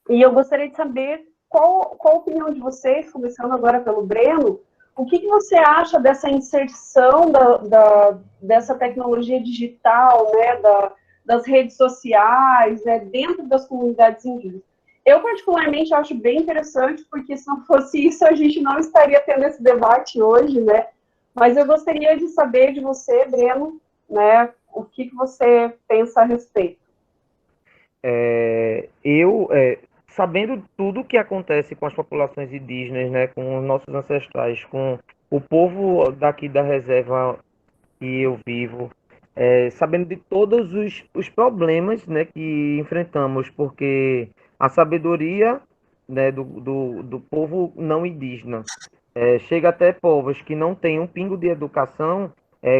e eu gostaria de saber qual a opinião de vocês, começando agora pelo Breno, o que você acha dessa inserção dessa tecnologia digital, né, das redes sociais, né, dentro das comunidades indígenas? Eu, particularmente, acho bem interessante, porque se não fosse isso, a gente não estaria tendo esse debate hoje, né? Mas eu gostaria de saber de você, Breno, né, o que você pensa a respeito. Sabendo tudo o que acontece com as populações indígenas, né, com os nossos ancestrais, com o povo daqui da reserva que eu vivo, sabendo de todos os problemas, né, que enfrentamos, porque a sabedoria, né, do povo não indígena chega até povos que não têm um pingo de educação,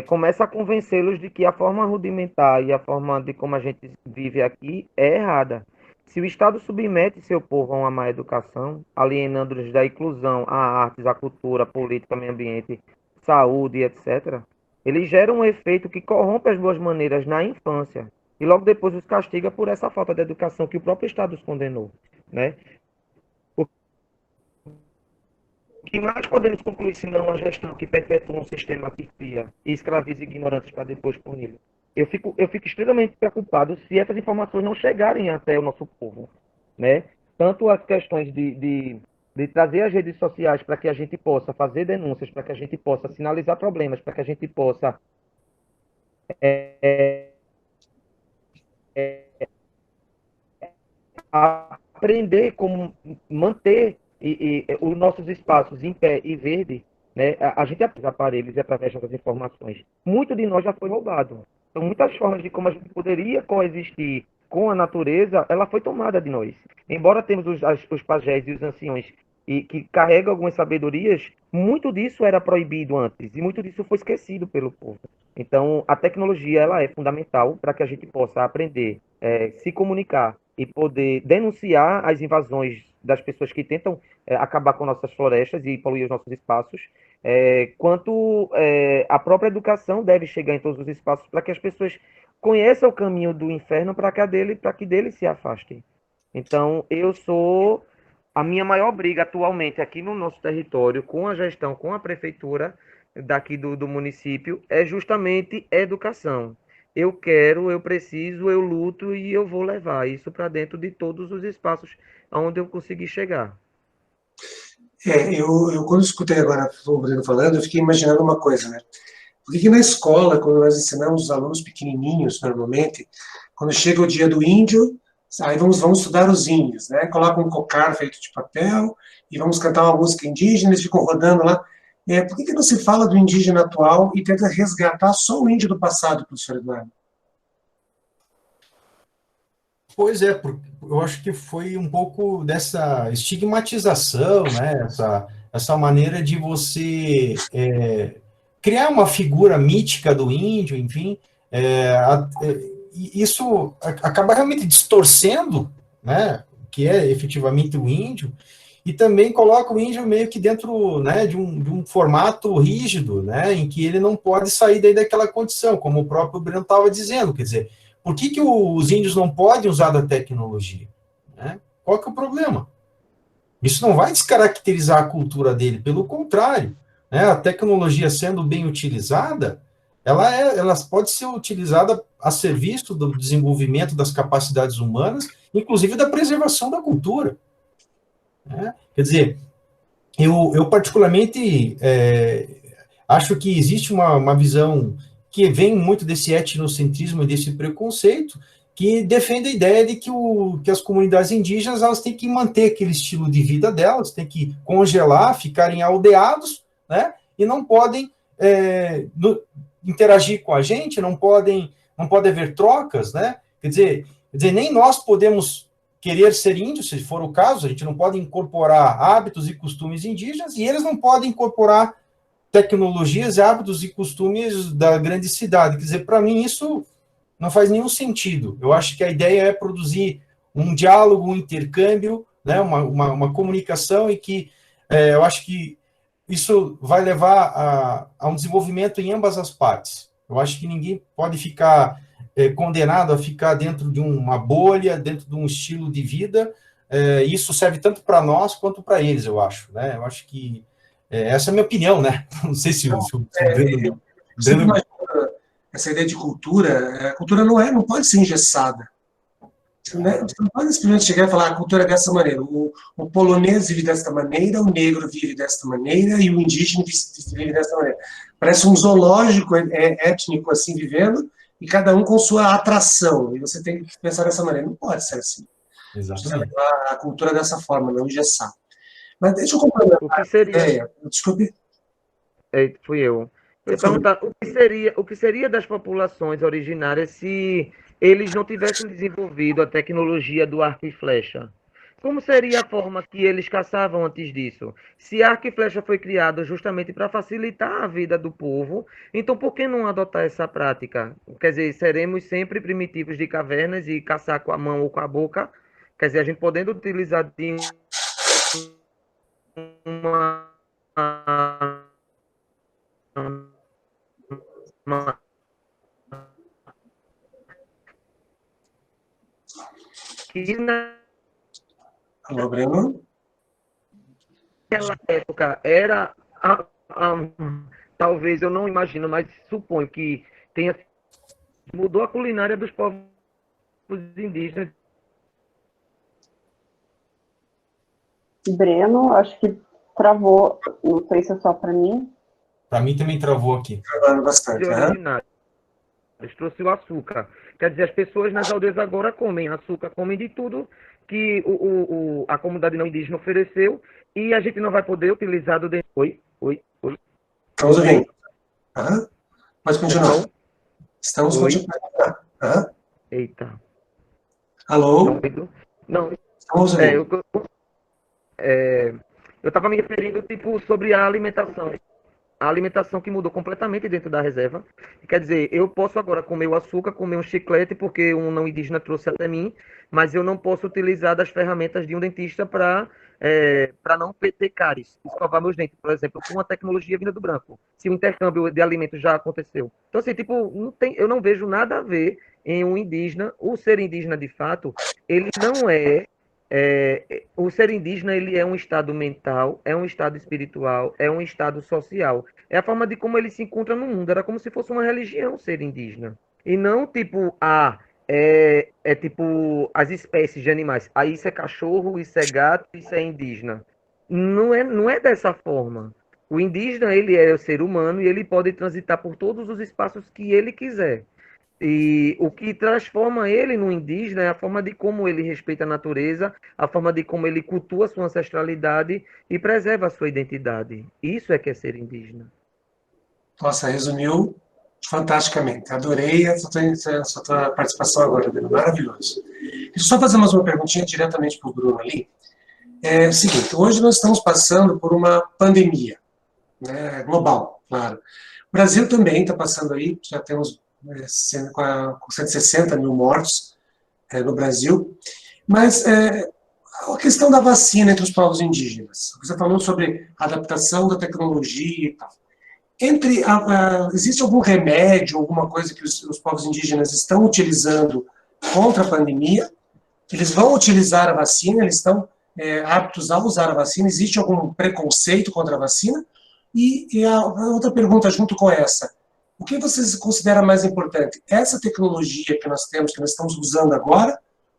começa a convencê-los de que a forma rudimentar e a forma de como a gente vive aqui é errada. Se o Estado submete seu povo a uma má educação, alienando-os da inclusão à artes, à cultura, à política, meio ambiente, saúde, etc., ele gera um efeito que corrompe as boas maneiras na infância e logo depois os castiga por essa falta de educação que o próprio Estado os condenou, né? que mais podemos concluir senão uma gestão que perpetua um sistema que cria e escraviza ignorantes para depois puni-los? Eu fico extremamente preocupado se essas informações não chegarem até o nosso povo, né? Tanto as questões de trazer as redes sociais para que a gente possa fazer denúncias, para que a gente possa sinalizar problemas, para que a gente possa aprender como manter os nossos espaços em pé e verde, né? A gente os aparelhos e através das informações. Muito de nós já foi roubado. Então, muitas formas de como a gente poderia coexistir com a natureza, ela foi tomada de nós. Embora temos os pajés e os anciões e que carregam algumas sabedorias, muito disso era proibido antes e muito disso foi esquecido pelo povo. Então, a tecnologia ela é fundamental para que a gente possa aprender, se comunicar e poder denunciar as invasões das pessoas que tentam acabar com nossas florestas e poluir os nossos espaços, quanto a própria educação deve chegar em todos os espaços para que as pessoas conheçam o caminho do inferno para que dele se afastem. Então, a minha maior briga atualmente aqui no nosso território, com a gestão, com a prefeitura daqui do município, é justamente educação. Eu quero, eu preciso, eu luto e eu vou levar isso para dentro de todos os espaços onde eu conseguir chegar. Eu quando escutei agora o Breno falando, eu fiquei imaginando uma coisa, né? Por que que na escola, quando nós ensinamos os alunos pequenininhos, normalmente, quando chega o dia do índio, aí vamos estudar os índios, né? Colocam um cocar feito de papel e vamos cantar uma música indígena, eles ficam rodando lá. Por que que não se fala do indígena atual e tenta resgatar só o índio do passado, professor Eduardo? Pois é, eu acho que foi um pouco dessa estigmatização, né? Essa maneira de você criar uma figura mítica do índio, enfim, isso acaba realmente distorcendo, né? O que é efetivamente o índio, e também coloca o índio meio que dentro, né, de um formato rígido, né, em que ele não pode sair daí daquela condição, como o próprio Breno estava dizendo, quer dizer, por que os índios não podem usar da tecnologia? Né? Qual que é o problema? Isso não vai descaracterizar a cultura dele, pelo contrário, né, a tecnologia sendo bem utilizada, ela pode ser utilizada a serviço do desenvolvimento das capacidades humanas, inclusive da preservação da cultura. Né? Quer dizer, eu particularmente acho que existe uma visão que vem muito desse etnocentrismo e desse preconceito, que defende a ideia de que as comunidades indígenas elas têm que manter aquele estilo de vida delas, têm que congelar, ficarem aldeados, né? E não podem interagir com a gente, não pode haver trocas, né? Quer dizer, nem nós podemos querer ser índios, se for o caso, a gente não pode incorporar hábitos e costumes indígenas, e eles não podem incorporar tecnologias, hábitos e costumes da grande cidade. Quer dizer, para mim isso não faz nenhum sentido. Eu acho que a ideia é produzir um diálogo, um intercâmbio, né, uma comunicação e que eu acho que isso vai levar a um desenvolvimento em ambas as partes. Eu acho que ninguém pode ficar condenado a ficar dentro de uma bolha, dentro de um estilo de vida. Isso serve tanto para nós quanto para eles, eu acho. Né? Eu acho que essa é a minha opinião, né? Não sei se o Breno... Você imagina essa ideia de cultura, a cultura não pode ser engessada. Você não pode simplesmente chegar e falar a cultura é dessa maneira. O polonês vive desta maneira, o negro vive desta maneira e o indígena vive desta maneira. Parece um zoológico étnico assim vivendo e cada um com sua atração. E você tem que pensar dessa maneira. Não pode ser assim. Precisa levar a cultura dessa forma, não engessar. Mas deixa eu complementar a ideia. Desculpe. Fui eu. Eu ia perguntar o que seria das populações originárias se eles não tivessem desenvolvido a tecnologia do arco e flecha? Como seria a forma que eles caçavam antes disso? Se arco e flecha foi criado justamente para facilitar a vida do povo, então por que não adotar essa prática? Quer dizer, seremos sempre primitivos de cavernas e caçar com a mão ou com a boca? Quer dizer, a gente podendo utilizar de uma máquina Alô, Breno? naquela época era, a- talvez eu não imagino, mas suponho que tenha mudou a culinária dos povos indígenas. Breno, acho que travou, não sei se é só para mim. Para mim também travou aqui. Trabalhando bastante. Originários. Trouxe o açúcar. Quer dizer, as pessoas nas aldeias agora comem açúcar, comem de tudo que a comunidade não indígena ofereceu e a gente não vai poder utilizar do dentro. Oi, oi, oi. Estamos ouvindo. Pode continuar. Então, Estamos oi. continuando. Eita. Alô? Não, Estamos ouvindo. eu estava me referindo tipo sobre a alimentação. A alimentação que mudou completamente dentro da reserva. Quer dizer, eu posso agora comer o açúcar, comer um chiclete, porque um não indígena trouxe até mim, mas eu não posso utilizar das ferramentas de um dentista para não ter cáries, escovar meus dentes, por exemplo, com uma tecnologia vinda do branco. Se o intercâmbio de alimentos já aconteceu. Então, assim, tipo, eu não vejo nada a ver em um indígena. O ser indígena, de fato, ele não o ser indígena, ele é um estado mental, é um estado espiritual, é um estado social. É a forma de como ele se encontra no mundo. Era como se fosse uma religião ser indígena. E não tipo, é tipo as espécies de animais. Aí isso é cachorro, isso é gato, isso é indígena. Não é dessa forma. O indígena, ele é o ser humano e ele pode transitar por todos os espaços que ele quiser. E o que transforma ele no indígena é a forma de como ele respeita a natureza, a forma de como ele cultua a sua ancestralidade e preserva a sua identidade. Isso é que é ser indígena. Nossa, resumiu fantasticamente. Adorei a tua participação agora, Bruno. Maravilhoso. Deixa eu só fazer mais uma perguntinha diretamente para o Bruno ali. É o seguinte, hoje nós estamos passando por uma pandemia, né, global, claro. O Brasil também está passando aí, já temos com 160 mil mortos no Brasil, mas a questão da vacina entre os povos indígenas, você falou sobre a adaptação da tecnologia e tal. Existe algum remédio, alguma coisa que os povos indígenas estão utilizando contra a pandemia? Eles vão utilizar a vacina? Eles estão aptos a usar a vacina? Existe algum preconceito contra a vacina? E a outra pergunta junto com essa, o que vocês consideram mais importante? Essa tecnologia que nós temos, que nós estamos usando agora,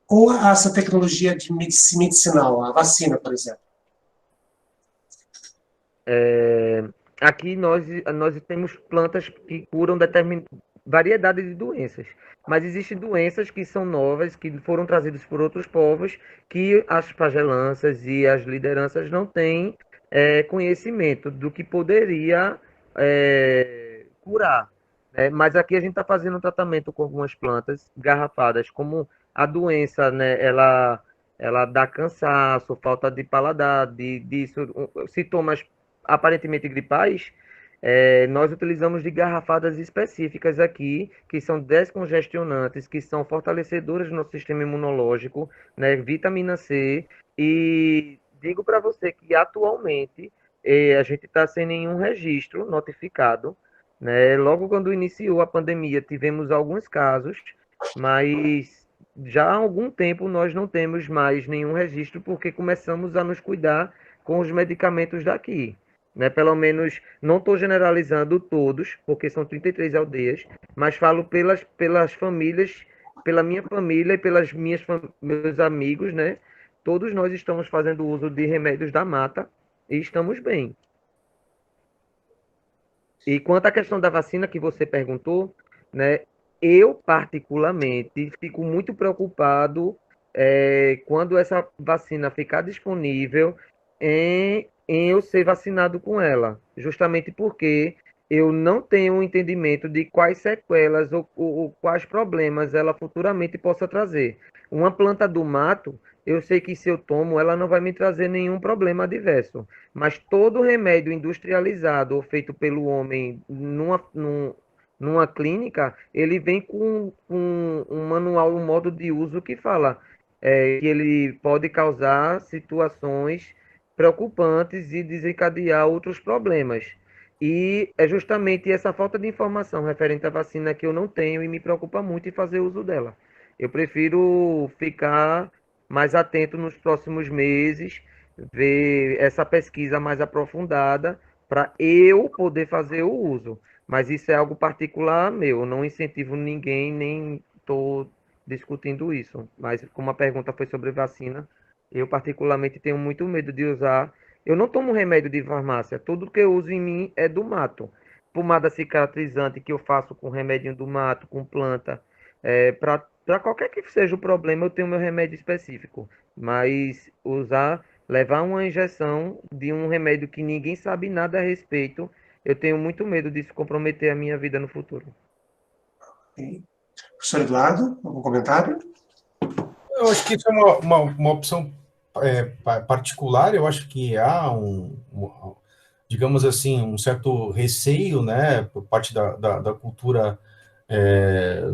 ou essa tecnologia de medicinal, a vacina, por exemplo? Aqui nós temos plantas que curam variedade de doenças, mas existem doenças que são novas, que foram trazidas por outros povos, que as pagelanças e as lideranças não têm conhecimento do que poderia curar, né? Mas aqui a gente está fazendo um tratamento com algumas plantas garrafadas, como a doença, né? Ela dá cansaço, falta de paladar, sintomas aparentemente gripais, nós utilizamos de garrafadas específicas aqui, que são descongestionantes, que são fortalecedoras do nosso sistema imunológico, né, vitamina C, e digo para você que atualmente a gente está sem nenhum registro notificado, né? Logo quando iniciou a pandemia, tivemos alguns casos, mas já há algum tempo nós não temos mais nenhum registro, porque começamos a nos cuidar com os medicamentos daqui, né? Pelo menos, não estou generalizando todos, porque são 33 aldeias, mas falo pelas famílias, pela minha família e pelas meus amigos, né? Todos nós estamos fazendo uso de remédios da mata e estamos bem. E quanto à questão da vacina que você perguntou, né? Eu, particularmente, fico muito preocupado quando essa vacina ficar disponível em eu ser vacinado com ela, justamente porque eu não tenho um entendimento de quais sequelas ou quais problemas ela futuramente possa trazer. Uma planta do mato, eu sei que se eu tomo, ela não vai me trazer nenhum problema adverso, mas todo remédio industrializado ou feito pelo homem numa clínica, ele vem com um manual, um modo de uso que fala que ele pode causar situações preocupantes e desencadear outros problemas. E é justamente essa falta de informação referente à vacina que eu não tenho e me preocupa muito em fazer uso dela. Eu prefiro ficar mais atento nos próximos meses ver essa pesquisa mais aprofundada para eu poder fazer o uso. Mas isso é algo particular meu, eu não incentivo ninguém, nem estou discutindo isso. Mas como a pergunta foi sobre vacina, eu particularmente tenho muito medo de usar. Eu não tomo remédio de farmácia, tudo que eu uso em mim é do mato. Pomada cicatrizante que eu faço com remédio do mato, com planta. Para qualquer que seja o problema, eu tenho meu remédio específico. Mas levar uma injeção de um remédio que ninguém sabe nada a respeito, eu tenho muito medo disso comprometer a minha vida no futuro. Ok. Professor Eduardo, algum comentário? Eu acho que isso é uma opção particular. Eu acho que há digamos assim, um certo receio, né, por parte da cultura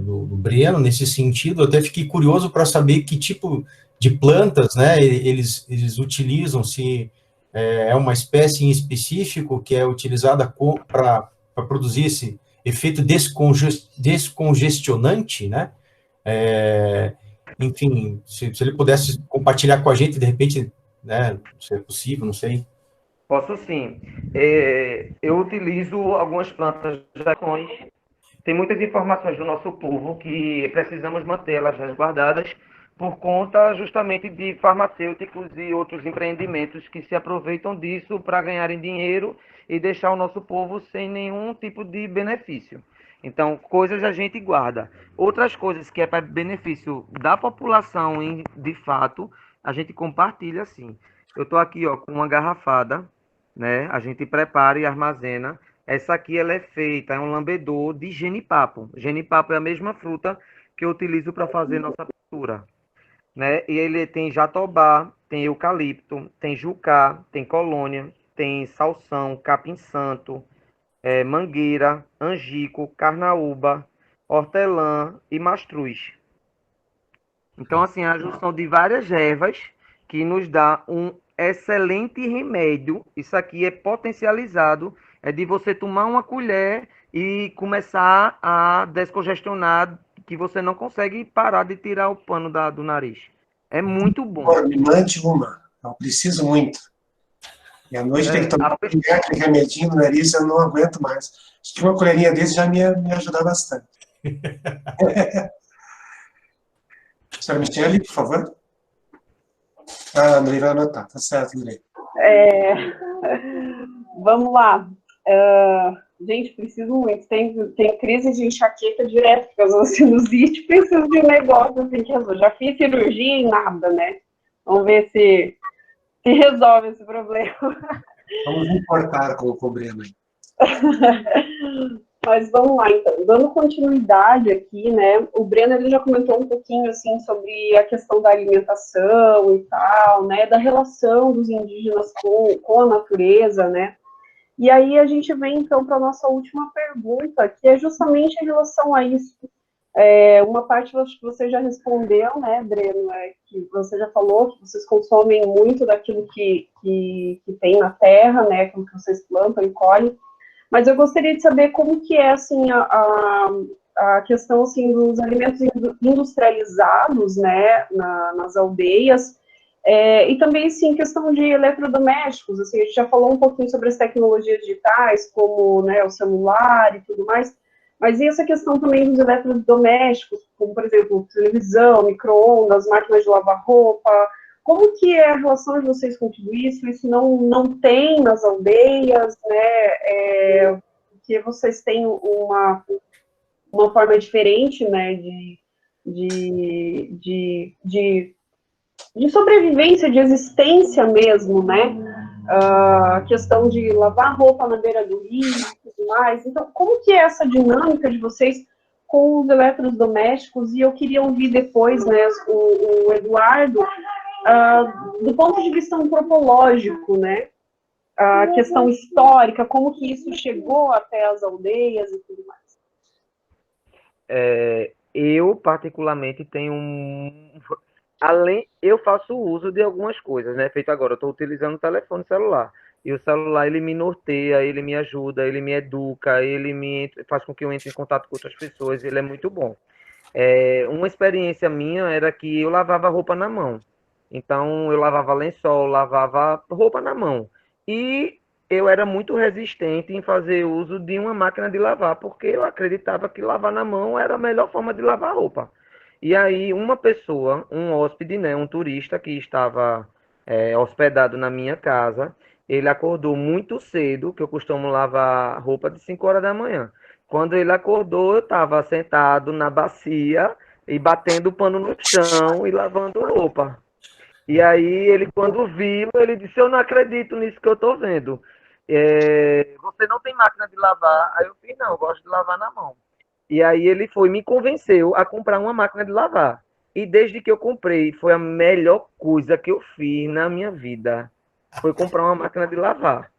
do Breno, nesse sentido. Eu até fiquei curioso para saber que tipo de plantas, né, eles utilizam, se é uma espécie em específico que é utilizada para produzir esse efeito descongestionante, né? Enfim, se ele pudesse compartilhar com a gente, de repente, né, se é possível, não sei. Posso sim. Eu utilizo algumas plantas jacones. Tem muitas informações do nosso povo que precisamos mantê-las resguardadas por conta justamente de farmacêuticos e outros empreendimentos que se aproveitam disso para ganharem dinheiro e deixar o nosso povo sem nenhum tipo de benefício. Então, coisas a gente guarda. Outras coisas que é para benefício da população de fato, a gente compartilha sim. Eu estou aqui ó, com uma garrafada, né? A gente prepara e armazena. Essa aqui ela é feita, é um lambedor de genipapo. Genipapo é a mesma fruta que eu utilizo para fazer nossa pintura, né? E ele tem jatobá, tem eucalipto, tem jucá, tem colônia, tem salsão, capim-santo, mangueira, angico, carnaúba, hortelã e mastruz. Então, assim, a junção de várias ervas que nos dá um excelente remédio. Isso aqui é potencializado, é de você tomar uma colher e começar a descongestionar, que você não consegue parar de tirar o pano do nariz. É muito bom. Me mande uma. Eu preciso muito. E à noite tem que tomar aquele remedinho no nariz, eu não aguento mais. Se tiver uma colherinha desse, já me ajuda bastante. Senhora Michele, por favor. Ah, Andrei vai anotar. Tá certo, Andrei. Vamos lá. Gente, preciso muito. Tem crise de enxaqueca direto, por causa da sinusite. Preciso de um negócio assim que resolve. Já fiz cirurgia e nada, né? Vamos ver se resolve esse problema. Vamos importar com o problema aí. Mas vamos lá, então. Dando continuidade aqui, né? O Breno ele já comentou um pouquinho assim sobre a questão da alimentação e tal, né? Da relação dos indígenas com a natureza, né? E aí a gente vem então para a nossa última pergunta, que é justamente em relação a isso. Uma parte que você já respondeu, né, Breno, que você já falou que vocês consomem muito daquilo que tem na terra, né, aquilo que vocês plantam e colhem. Mas eu gostaria de saber como que é, assim, a questão, assim, dos alimentos industrializados, né, nas aldeias, e também, sim, questão de eletrodomésticos, assim, a gente já falou um pouquinho sobre as tecnologias digitais, como, né, o celular e tudo mais, mas e essa questão também dos eletrodomésticos, como, por exemplo, televisão, micro-ondas, máquinas de lavar roupa, como que é a relação de vocês com tudo isso? Isso não tem nas aldeias, né? Porque vocês têm uma forma diferente, né, de sobrevivência, de existência mesmo, né? A questão de lavar roupa na beira do rio e tudo mais. Então, como que é essa dinâmica de vocês com os eletrodomésticos? E eu queria ouvir depois, né, o Eduardo, do ponto de vista antropológico, né? A questão histórica, como que isso chegou até as aldeias e tudo mais. Eu, particularmente, tenho eu faço uso de algumas coisas, né? Feito agora, eu estou utilizando o telefone celular. E o celular, ele me norteia, ele me ajuda, ele me educa, faz com que eu entre em contato com outras pessoas, ele é muito bom. Uma experiência minha era que eu lavava roupa na mão. Então, eu lavava lençol, lavava roupa na mão. E eu era muito resistente em fazer uso de uma máquina de lavar, porque eu acreditava que lavar na mão era a melhor forma de lavar roupa. E aí, uma pessoa, um hóspede, né, um turista que estava hospedado na minha casa, ele acordou muito cedo, que eu costumo lavar roupa de 5 horas da manhã. Quando ele acordou, eu estava sentado na bacia e batendo o pano no chão e lavando roupa. E aí ele, quando viu, ele disse, eu não acredito nisso que eu tô vendo. Você não tem máquina de lavar? Aí eu disse, não, eu gosto de lavar na mão. E aí ele foi, me convenceu a comprar uma máquina de lavar. E desde que eu comprei, foi a melhor coisa que eu fiz na minha vida. Foi comprar uma máquina de lavar.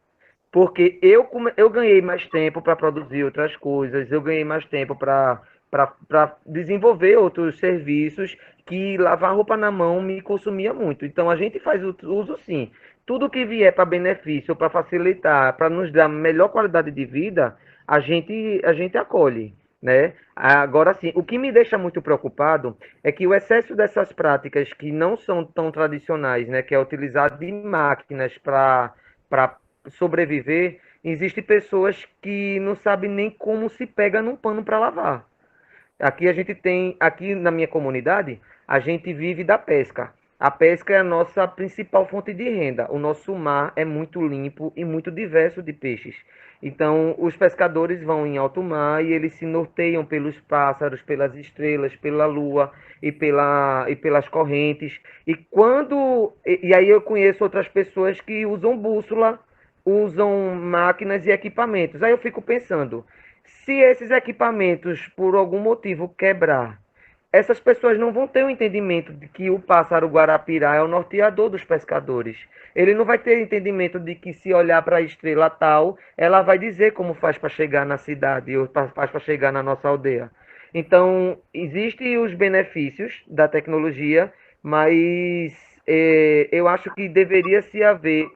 Porque eu ganhei mais tempo para produzir outras coisas, eu ganhei mais tempo para desenvolver outros serviços que lavar roupa na mão me consumia muito. Então a gente faz o uso sim. Tudo que vier para benefício, para facilitar, para nos dar melhor qualidade de vida, a gente acolhe. Né? Agora sim, o que me deixa muito preocupado é que o excesso dessas práticas que não são tão tradicionais, né, que é utilizar de máquinas para sobreviver, existem pessoas que não sabem nem como se pega num pano para lavar. Aqui a gente tem, aqui na minha comunidade, a gente vive da pesca. A pesca é a nossa principal fonte de renda. O nosso mar é muito limpo e muito diverso de peixes. Então, os pescadores vão em alto mar e eles se norteiam pelos pássaros, pelas estrelas, pela lua e pelas correntes. E aí eu conheço outras pessoas que usam bússola, usam máquinas e equipamentos. Aí eu fico pensando, se esses equipamentos, por algum motivo, quebrar, essas pessoas não vão ter o entendimento de que o pássaro guarapirá é o norteador dos pescadores. Ele não vai ter entendimento de que se olhar para a estrela tal, ela vai dizer como faz para chegar na cidade ou faz para chegar na nossa aldeia. Então, existem os benefícios da tecnologia, mas eu acho que deveria se haver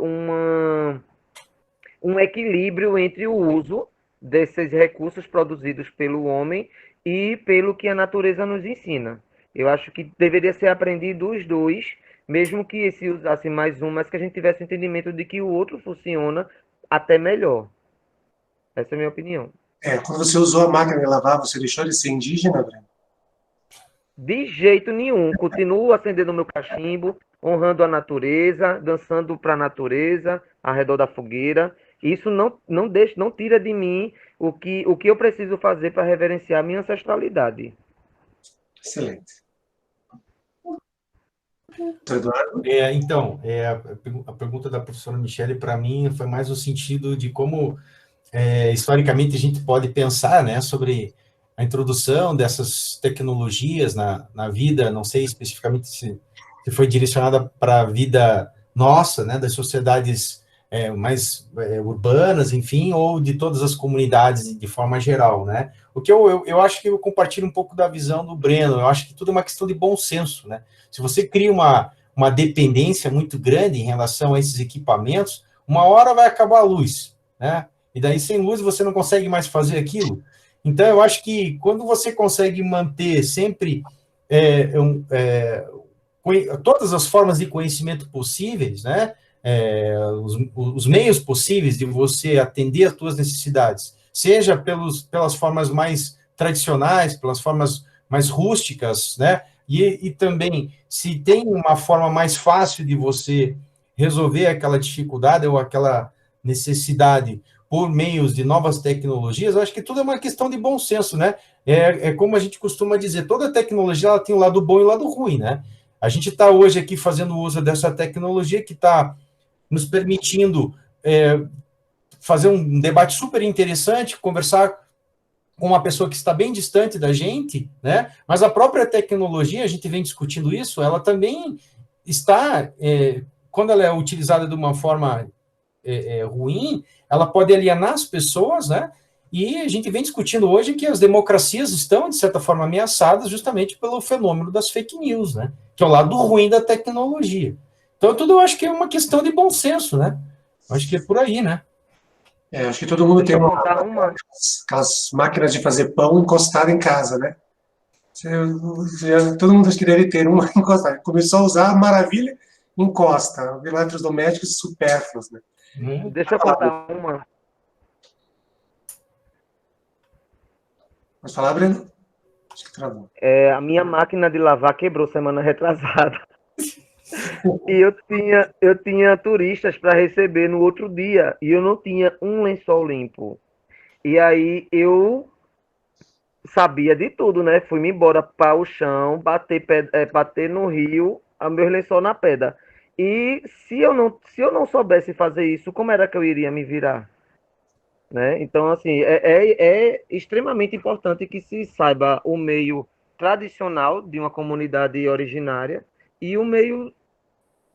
um equilíbrio entre o uso desses recursos produzidos pelo homem e pelo que a natureza nos ensina. Eu acho que deveria ser aprendido os dois, mesmo que se usasse mais um, mas que a gente tivesse o entendimento de que o outro funciona até melhor. Essa é a minha opinião. Quando você usou a máquina de lavar, você deixou de ser indígena, Breno? De jeito nenhum. Continuo acendendo meu cachimbo, honrando a natureza, dançando para a natureza, ao redor da fogueira. Isso não tira de mim o que eu preciso fazer para reverenciar a minha ancestralidade. Excelente. Eduardo? Então, a pergunta da professora Michele, para mim, foi mais no sentido de como, historicamente, a gente pode pensar, né, sobre a introdução dessas tecnologias na vida, não sei especificamente se foi direcionada para a vida nossa, né, das sociedades mais urbanas, enfim, ou de todas as comunidades de forma geral, né? O que eu acho que eu compartilho um pouco da visão do Breno, eu acho que tudo é uma questão de bom senso, né? Se você cria uma dependência muito grande em relação a esses equipamentos, uma hora vai acabar a luz, né? E daí, sem luz, você não consegue mais fazer aquilo. Então, eu acho que quando você consegue manter sempre todas as formas de conhecimento possíveis, né? Os meios possíveis de você atender as suas necessidades, seja pelas formas mais tradicionais, pelas formas mais rústicas, né? E também, se tem uma forma mais fácil de você resolver aquela dificuldade ou aquela necessidade por meios de novas tecnologias, eu acho que tudo é uma questão de bom senso, né? Como a gente costuma dizer, toda tecnologia ela tem o lado bom e o lado ruim, né? A gente está hoje aqui fazendo uso dessa tecnologia que está nos permitindo fazer um debate super interessante, conversar com uma pessoa que está bem distante da gente, né? Mas a própria tecnologia, a gente vem discutindo isso, ela também está, quando ela é utilizada de uma forma ruim, ela pode alienar as pessoas, né? E a gente vem discutindo hoje que as democracias estão, de certa forma, ameaçadas justamente pelo fenômeno das fake news, né? Que é o lado ruim da tecnologia. Então, tudo eu acho que é uma questão de bom senso, né? Eu acho que é por aí, né? Acho que todo mundo tem aquelas máquinas de fazer pão encostada em casa, né? Todo mundo acho que deve ter uma encostada. Começou a usar, maravilha, encosta. Eletrodomésticos supérfluos, né? Né? Deixa eu contar uma. Pode falar, Breno? Acho que travou. A minha máquina de lavar quebrou semana retrasada. E eu tinha turistas para receber no outro dia. E eu não tinha um lençol limpo. E aí eu sabia de tudo, né? Fui-me embora para o chão, bater no rio, a meu lençol na pedra. E se eu não soubesse fazer isso, como era que eu iria me virar? Né? Então, assim, é extremamente importante que se saiba o meio tradicional de uma comunidade originária e o meio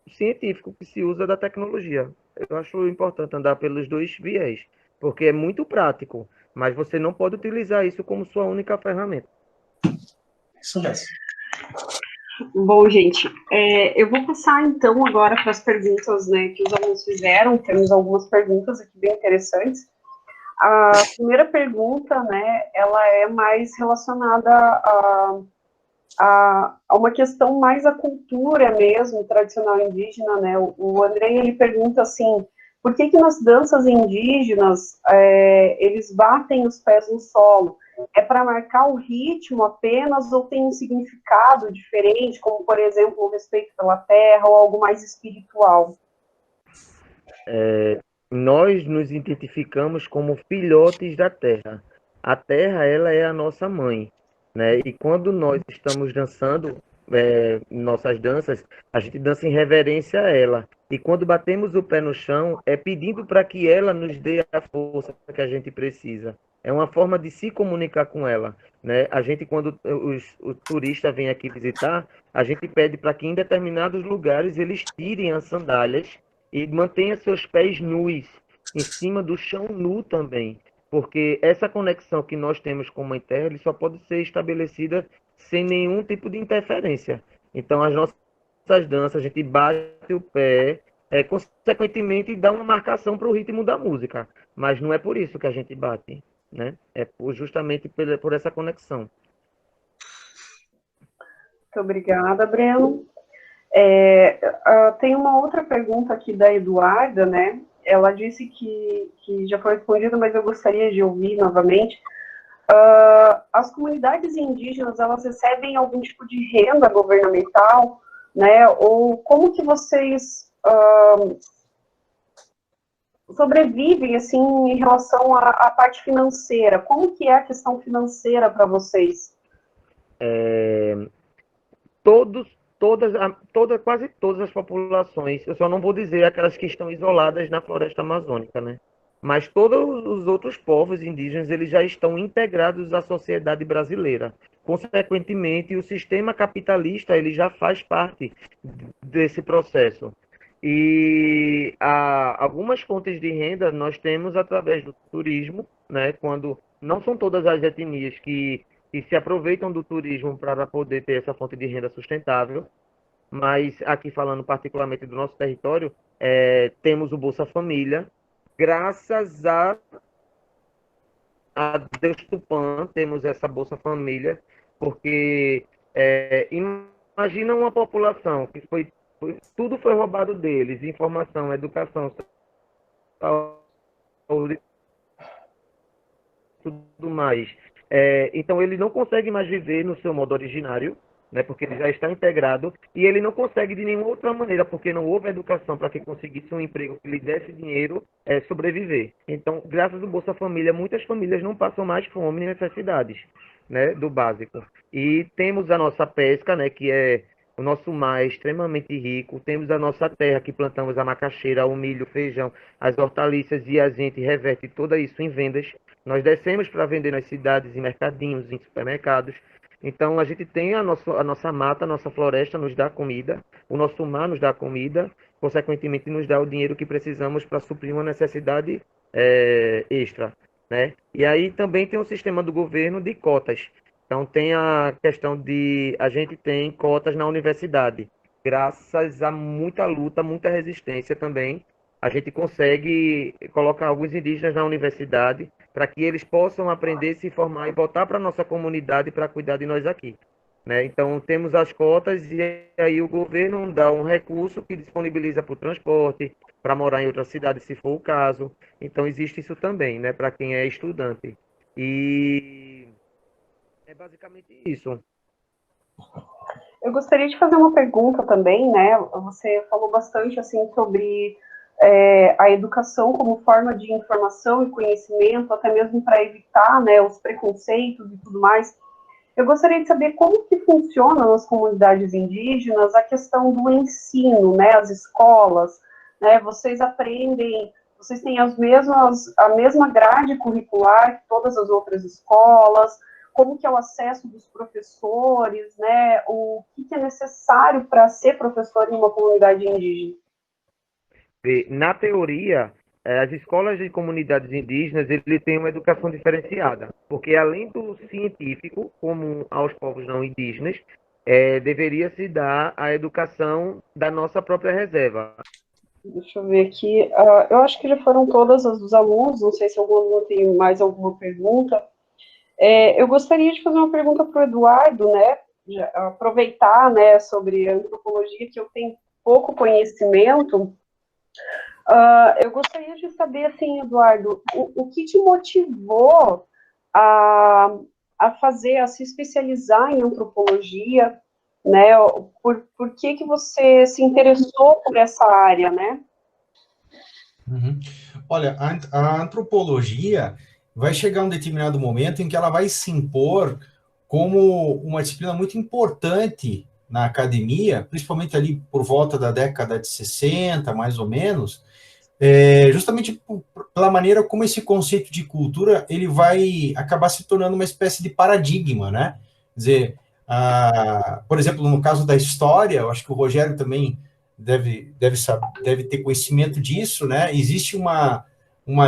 científico que se usa da tecnologia. Eu acho importante andar pelos dois viés, porque é muito prático, mas você não pode utilizar isso como sua única ferramenta. Isso mesmo. Bom, gente, eu vou passar então agora para as perguntas, né, que os alunos fizeram. Temos algumas perguntas aqui bem interessantes. A primeira pergunta, né, ela é mais relacionada a uma questão mais a cultura mesmo, tradicional indígena, né? O Andrei, ele pergunta assim, por que nas danças indígenas eles batem os pés no solo? É para marcar o ritmo apenas ou tem um significado diferente, como, por exemplo, o respeito pela terra ou algo mais espiritual? Nós nos identificamos como filhotes da terra. A terra, ela é a nossa mãe, né? E quando nós estamos dançando nossas danças, a gente dança em reverência a ela. E quando batemos o pé no chão, é pedindo para que ela nos dê a força que a gente precisa. É uma forma de se comunicar com ela, né? A gente, quando o turista vem aqui visitar, a gente pede para que em determinados lugares eles tirem as sandálias e mantenha seus pés nus, em cima do chão nu também, porque essa conexão que nós temos com a Mãe Terra, ele só pode ser estabelecida sem nenhum tipo de interferência. Então, as nossas danças, a gente bate o pé, consequentemente dá uma marcação para o ritmo da música, mas não é por isso que a gente bate, né? Justamente por essa conexão. Muito obrigada, Breno. Tem uma outra pergunta aqui da Eduarda, né? Ela disse que já foi respondida, mas eu gostaria de ouvir novamente. As comunidades indígenas, elas recebem algum tipo de renda governamental, né? Ou como que vocês sobrevivem, assim, em relação à parte financeira? Como que é a questão financeira para vocês? Todos, quase todas as populações, eu só não vou dizer aquelas que estão isoladas na floresta amazônica, né? Mas todos os outros povos indígenas, eles já estão integrados à sociedade brasileira. Consequentemente, o sistema capitalista, ele já faz parte desse processo. E algumas fontes de renda nós temos através do turismo, né? Quando não são todas as etnias que se aproveitam do turismo para poder ter essa fonte de renda sustentável, mas aqui falando particularmente do nosso território, temos o Bolsa Família, graças a Deus Tupã, temos essa Bolsa Família, porque imagina uma população que tudo foi roubado deles, informação, educação, saúde, tudo mais. Então ele não consegue mais viver no seu modo originário, né, porque ele já está integrado, e ele não consegue de nenhuma outra maneira, porque não houve educação para que conseguisse um emprego que lhe desse dinheiro, sobreviver. Então, graças ao Bolsa Família, muitas famílias não passam mais fome e necessidades, né, do básico. E temos a nossa pesca, né, que é o nosso mar é extremamente rico, temos a nossa terra que plantamos a macaxeira, o milho, o feijão, as hortaliças, e a gente reverte tudo isso em vendas. Nós descemos para vender nas cidades, em mercadinhos, em supermercados. Então, a gente tem a nossa mata, a nossa floresta nos dá comida, o nosso mar nos dá comida, consequentemente nos dá o dinheiro que precisamos para suprir uma necessidade extra, né? E aí também tem um sistema do governo de cotas. Então, tem a questão a gente tem cotas na universidade, graças a muita luta, muita resistência também, a gente consegue colocar alguns indígenas na universidade para que eles possam aprender, se formar e voltar para a nossa comunidade para cuidar de nós aqui, né? Então, temos as cotas e aí o governo dá um recurso que disponibiliza para o transporte, para morar em outra cidade, se for o caso. Então, existe isso também, né, para quem é estudante. E é basicamente isso. Eu gostaria de fazer uma pergunta também, né? Você falou bastante assim sobre a educação como forma de informação e conhecimento, até mesmo para evitar, né, os preconceitos e tudo mais. Eu gostaria de saber como que funciona nas comunidades indígenas a questão do ensino, né? As escolas, né? Vocês aprendem, vocês têm a mesma grade curricular que todas as outras escolas. Como que é o acesso dos professores, né? O que é necessário para ser professor em uma comunidade indígena? Na teoria, as escolas de comunidades indígenas, ele tem uma educação diferenciada, porque além do científico, comum aos povos não indígenas, deveria se dar a educação da nossa própria reserva. Deixa eu ver aqui. Eu acho que já foram todas as dos alunos, não sei se algum aluno tem mais alguma pergunta. Eu gostaria de fazer uma pergunta para o Eduardo, né? Aproveitar, né, sobre a antropologia, que eu tenho pouco conhecimento. Eu gostaria de saber, assim, Eduardo, o que te motivou a fazer, a se especializar em antropologia, né? Por que você se interessou por essa área, né? Uhum. Olha, a antropologia vai chegar um determinado momento em que ela vai se impor como uma disciplina muito importante na academia, principalmente ali por volta da década de 60, mais ou menos, justamente pela maneira como esse conceito de cultura ele vai acabar se tornando uma espécie de paradigma, né? Quer dizer, por exemplo, no caso da história, eu acho que o Rogério também deve ter conhecimento disso, né? Existe uma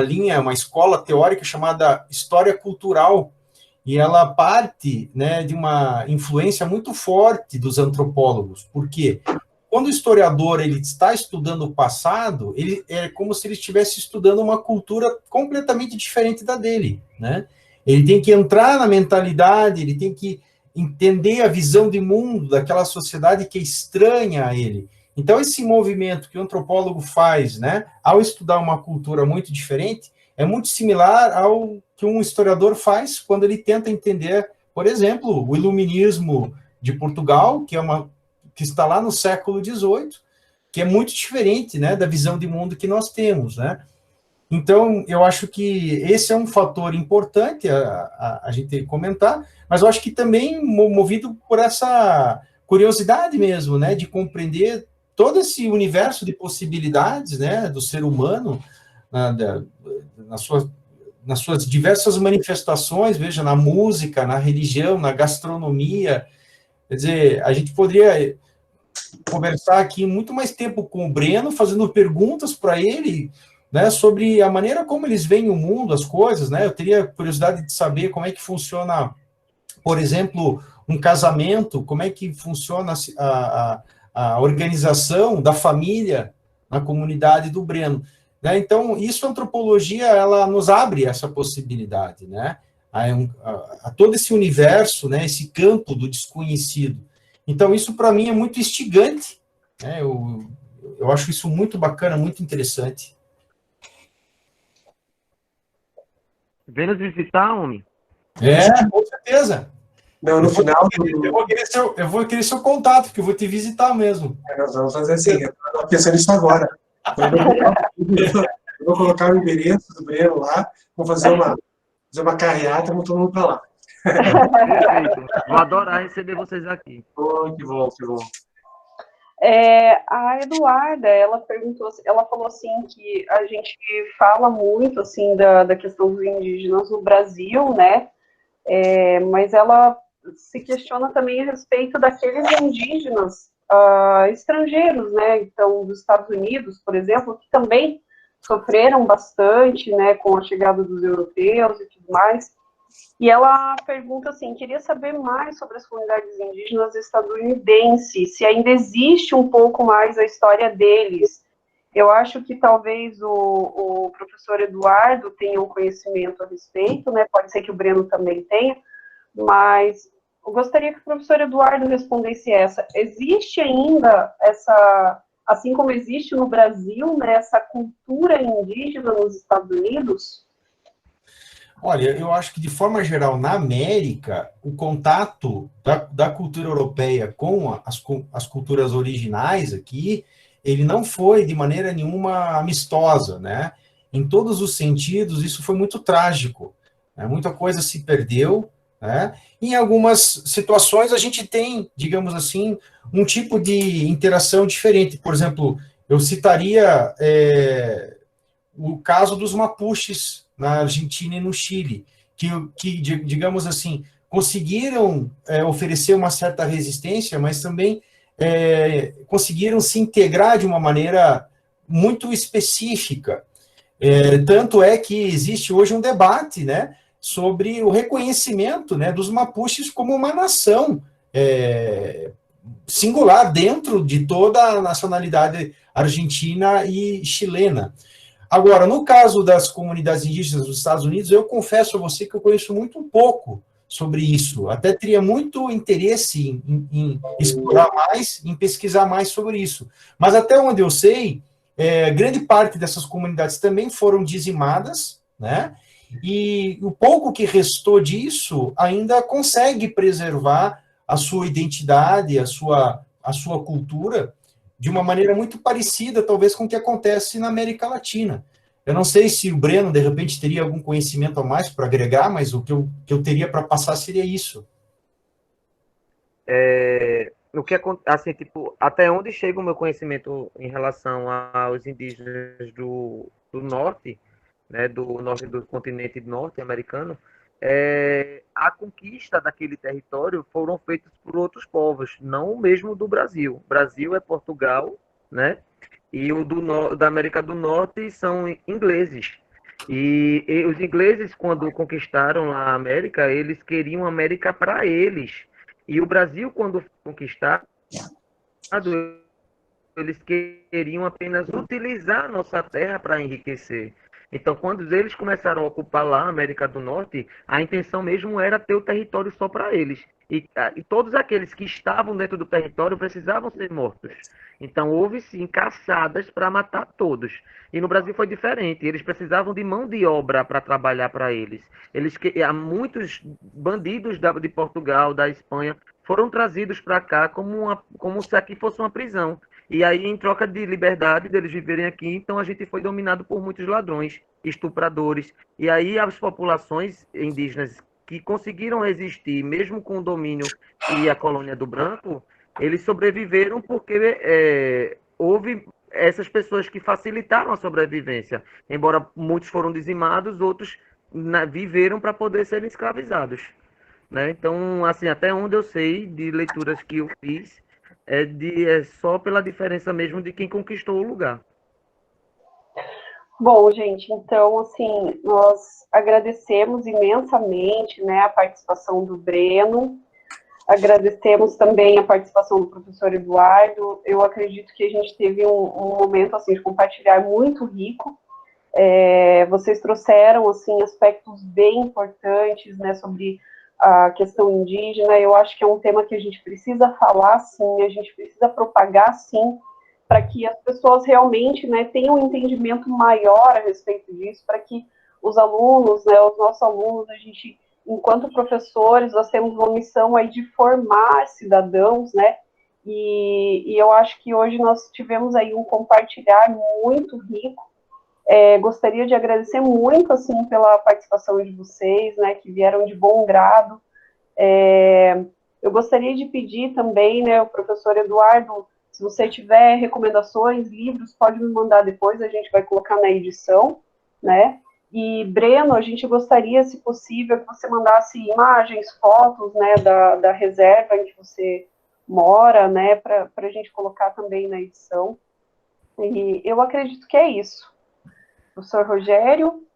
linha, uma escola teórica chamada História Cultural, e ela parte, né, de uma influência muito forte dos antropólogos. Por quê? Quando o historiador ele está estudando o passado, ele é como se ele estivesse estudando uma cultura completamente diferente da dele, né? Ele tem que entrar na mentalidade, ele tem que entender a visão de mundo daquela sociedade que é estranha a ele. Então, esse movimento que o antropólogo faz, né, ao estudar uma cultura muito diferente, é muito similar ao que um historiador faz quando ele tenta entender, por exemplo, o iluminismo de Portugal, que está lá no século XVIII, que é muito diferente, né, da visão de mundo que nós temos, né? Então, eu acho que esse é um fator importante a gente comentar, mas eu acho que também movido por essa curiosidade mesmo, né, de compreender todo esse universo de possibilidades, né, do ser humano, nas suas diversas manifestações, veja, na música, na religião, na gastronomia. Quer dizer, a gente poderia conversar aqui muito mais tempo com o Breno, fazendo perguntas para ele, né, sobre a maneira como eles veem o mundo, as coisas, né? Eu teria curiosidade de saber como é que funciona, por exemplo, um casamento, como é que funciona a organização da família na comunidade do Breno, né? Então, isso a antropologia, ela nos abre essa possibilidade, né? A todo esse universo, né, esse campo do desconhecido. Então, isso para mim é muito instigante, né? Eu acho isso muito bacana, muito interessante. Vem nos visitar, homem? Com certeza. Não, no final Eu vou querer seu contato, porque eu vou te visitar mesmo. nós vamos fazer assim, eu estava pensando nisso agora. Eu vou colocar o endereço do Breno lá, vou fazer uma carreata, vamos todo mundo para lá. Perfeito. Vou adorar receber vocês aqui. Oh, que bom, que bom. A Eduarda, ela falou assim que a gente fala muito assim da questão dos indígenas no Brasil, né? Mas ela se questiona também a respeito daqueles indígenas estrangeiros, né? Então, dos Estados Unidos, por exemplo, que também sofreram bastante, né, com a chegada dos europeus e tudo mais. E ela pergunta assim, queria saber mais sobre as comunidades indígenas estadunidenses, se ainda existe um pouco mais a história deles, Eu acho que talvez o professor Eduardo tenha um conhecimento a respeito, né? Pode ser que o Breno também tenha, mas eu gostaria que o professor Eduardo respondesse essa. Existe ainda essa, assim como existe no Brasil, né, essa cultura indígena nos Estados Unidos? Olha, eu acho que, de forma geral, na América, o contato da cultura europeia com as culturas originais aqui, ele não foi, de maneira nenhuma, amistosa, né? Em todos os sentidos, isso foi muito trágico, né? Muita coisa se perdeu, né? Em algumas situações, a gente tem, digamos assim, um tipo de interação diferente. Por exemplo, eu citaria o caso dos Mapuches na Argentina e no Chile, que digamos assim, conseguiram oferecer uma certa resistência, mas também conseguiram se integrar de uma maneira muito específica. Tanto é que existe hoje um debate, né, sobre o reconhecimento, né, dos Mapuches como uma nação singular dentro de toda a nacionalidade argentina e chilena. Agora, no caso das comunidades indígenas dos Estados Unidos, eu confesso a você que eu conheço muito pouco sobre isso. Até teria muito interesse em explorar mais, em pesquisar mais sobre isso. Mas até onde eu sei, grande parte dessas comunidades também foram dizimadas, né? E o pouco que restou disso ainda consegue preservar a sua identidade, a sua cultura, de uma maneira muito parecida, talvez, com o que acontece na América Latina. Eu não sei se o Breno, de repente, teria algum conhecimento a mais para agregar, mas o que eu teria para passar seria isso. O que assim, tipo, até onde chega o meu conhecimento em relação aos indígenas do norte, né, do norte do continente norte-americano, a conquista daquele território foram feitas por outros povos, não o mesmo do Brasil. O Brasil é Portugal, né? E o da América do Norte são ingleses. E os ingleses, quando conquistaram a América, eles queriam a América para eles. E o Brasil, quando foi conquistado, eles queriam apenas utilizar a nossa terra para enriquecer. Então, quando eles começaram a ocupar lá a América do Norte, a intenção mesmo era ter o território só para eles. E todos aqueles que estavam dentro do território precisavam ser mortos. Então, houve sim caçadas para matar todos. E no Brasil foi diferente. Eles precisavam de mão de obra para trabalhar para eles. Há muitos bandidos de Portugal, da Espanha, foram trazidos para cá como se aqui fosse uma prisão. E aí, em troca de liberdade deles viverem aqui, então a gente foi dominado por muitos ladrões, estupradores. E aí as populações indígenas que conseguiram resistir, mesmo com o domínio e a colônia do branco, eles sobreviveram porque houve essas pessoas que facilitaram a sobrevivência. Embora muitos foram dizimados, outros viveram para poder serem escravizados. Né? Então, assim, até onde eu sei de leituras que eu fiz, é só pela diferença mesmo de quem conquistou o lugar. Bom, gente, então, assim, nós agradecemos imensamente, né, a participação do Breno, agradecemos também a participação do professor Eduardo. Eu acredito que a gente teve um momento, assim, de compartilhar muito rico. Vocês trouxeram, assim, aspectos bem importantes, né, sobre a questão indígena. Eu acho que é um tema que a gente precisa falar, sim, a gente precisa propagar, sim, para que as pessoas realmente, né, tenham um entendimento maior a respeito disso, para que os alunos, né, os nossos alunos, a gente, enquanto professores, nós temos uma missão aí de formar cidadãos, né, e eu acho que hoje nós tivemos aí um compartilhar muito rico. Gostaria de agradecer muito, assim, pela participação de vocês, né, que vieram de bom grado. Eu gostaria de pedir também, né, o professor Eduardo, se você tiver recomendações, livros, pode me mandar depois, a gente vai colocar na edição, né? E, Breno, a gente gostaria, se possível, que você mandasse imagens, fotos, né, da reserva em que você mora, né, para a gente colocar também na edição. E eu acredito que é isso. Professor Rogério?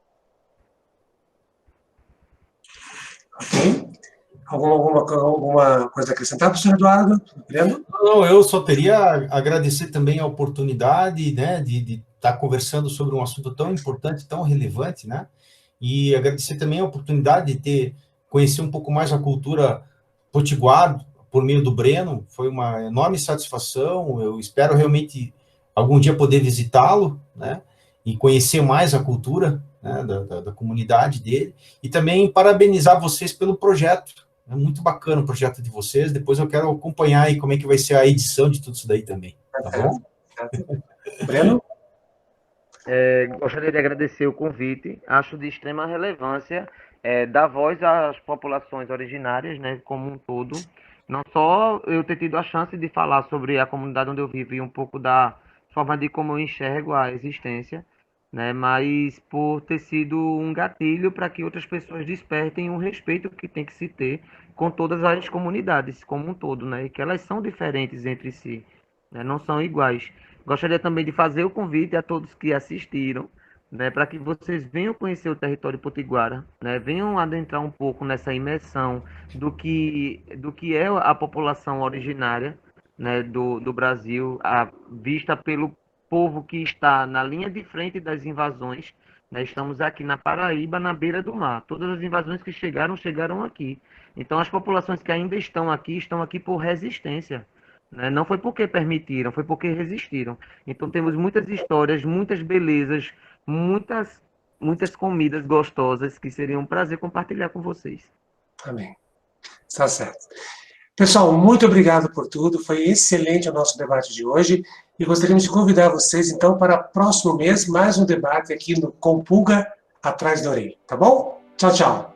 Ok. Alguma coisa a acrescentar, professor Eduardo? Não, eu só teria a agradecer também a oportunidade, né, de estar conversando sobre um assunto tão importante, tão relevante, né, e agradecer também a oportunidade de conhecer um pouco mais a cultura potiguar por meio do Breno. Foi uma enorme satisfação. Eu espero realmente algum dia poder visitá-lo, né, e conhecer mais a cultura, né, da comunidade dele, e também parabenizar vocês pelo projeto. É muito bacana o projeto de vocês. Depois eu quero acompanhar aí como é que vai ser a edição de tudo isso daí também. Tá bom? Breno? Gostaria de agradecer o convite. Acho de extrema relevância dar voz às populações originárias, né, como um todo. Não só eu ter tido a chance de falar sobre a comunidade onde eu vivo e um pouco da forma de como eu enxergo a existência, né, mas por ter sido um gatilho para que outras pessoas despertem o respeito que tem que se ter com todas as comunidades como um todo, né, e que elas são diferentes entre si, né, não são iguais. Gostaria também de fazer o convite a todos que assistiram, né, para que vocês venham conhecer o território potiguara, né, venham adentrar um pouco nessa imersão do que é a população originária, né, do Brasil, vista pelo povo que está na linha de frente das invasões. Né, estamos aqui na Paraíba, na beira do mar. Todas as invasões que chegaram, chegaram aqui. Então, as populações que ainda estão aqui por resistência, né? Não foi porque permitiram, foi porque resistiram. Então temos muitas histórias, muitas belezas, muitas comidas gostosas que seria um prazer compartilhar com vocês. Amém. Está certo. Pessoal, muito obrigado por tudo. Foi excelente o nosso debate de hoje. E gostaríamos de convidar vocês, então, para próximo mês, mais um debate aqui no Com Pulga Atrás da Orelha. Tá bom? Tchau, tchau.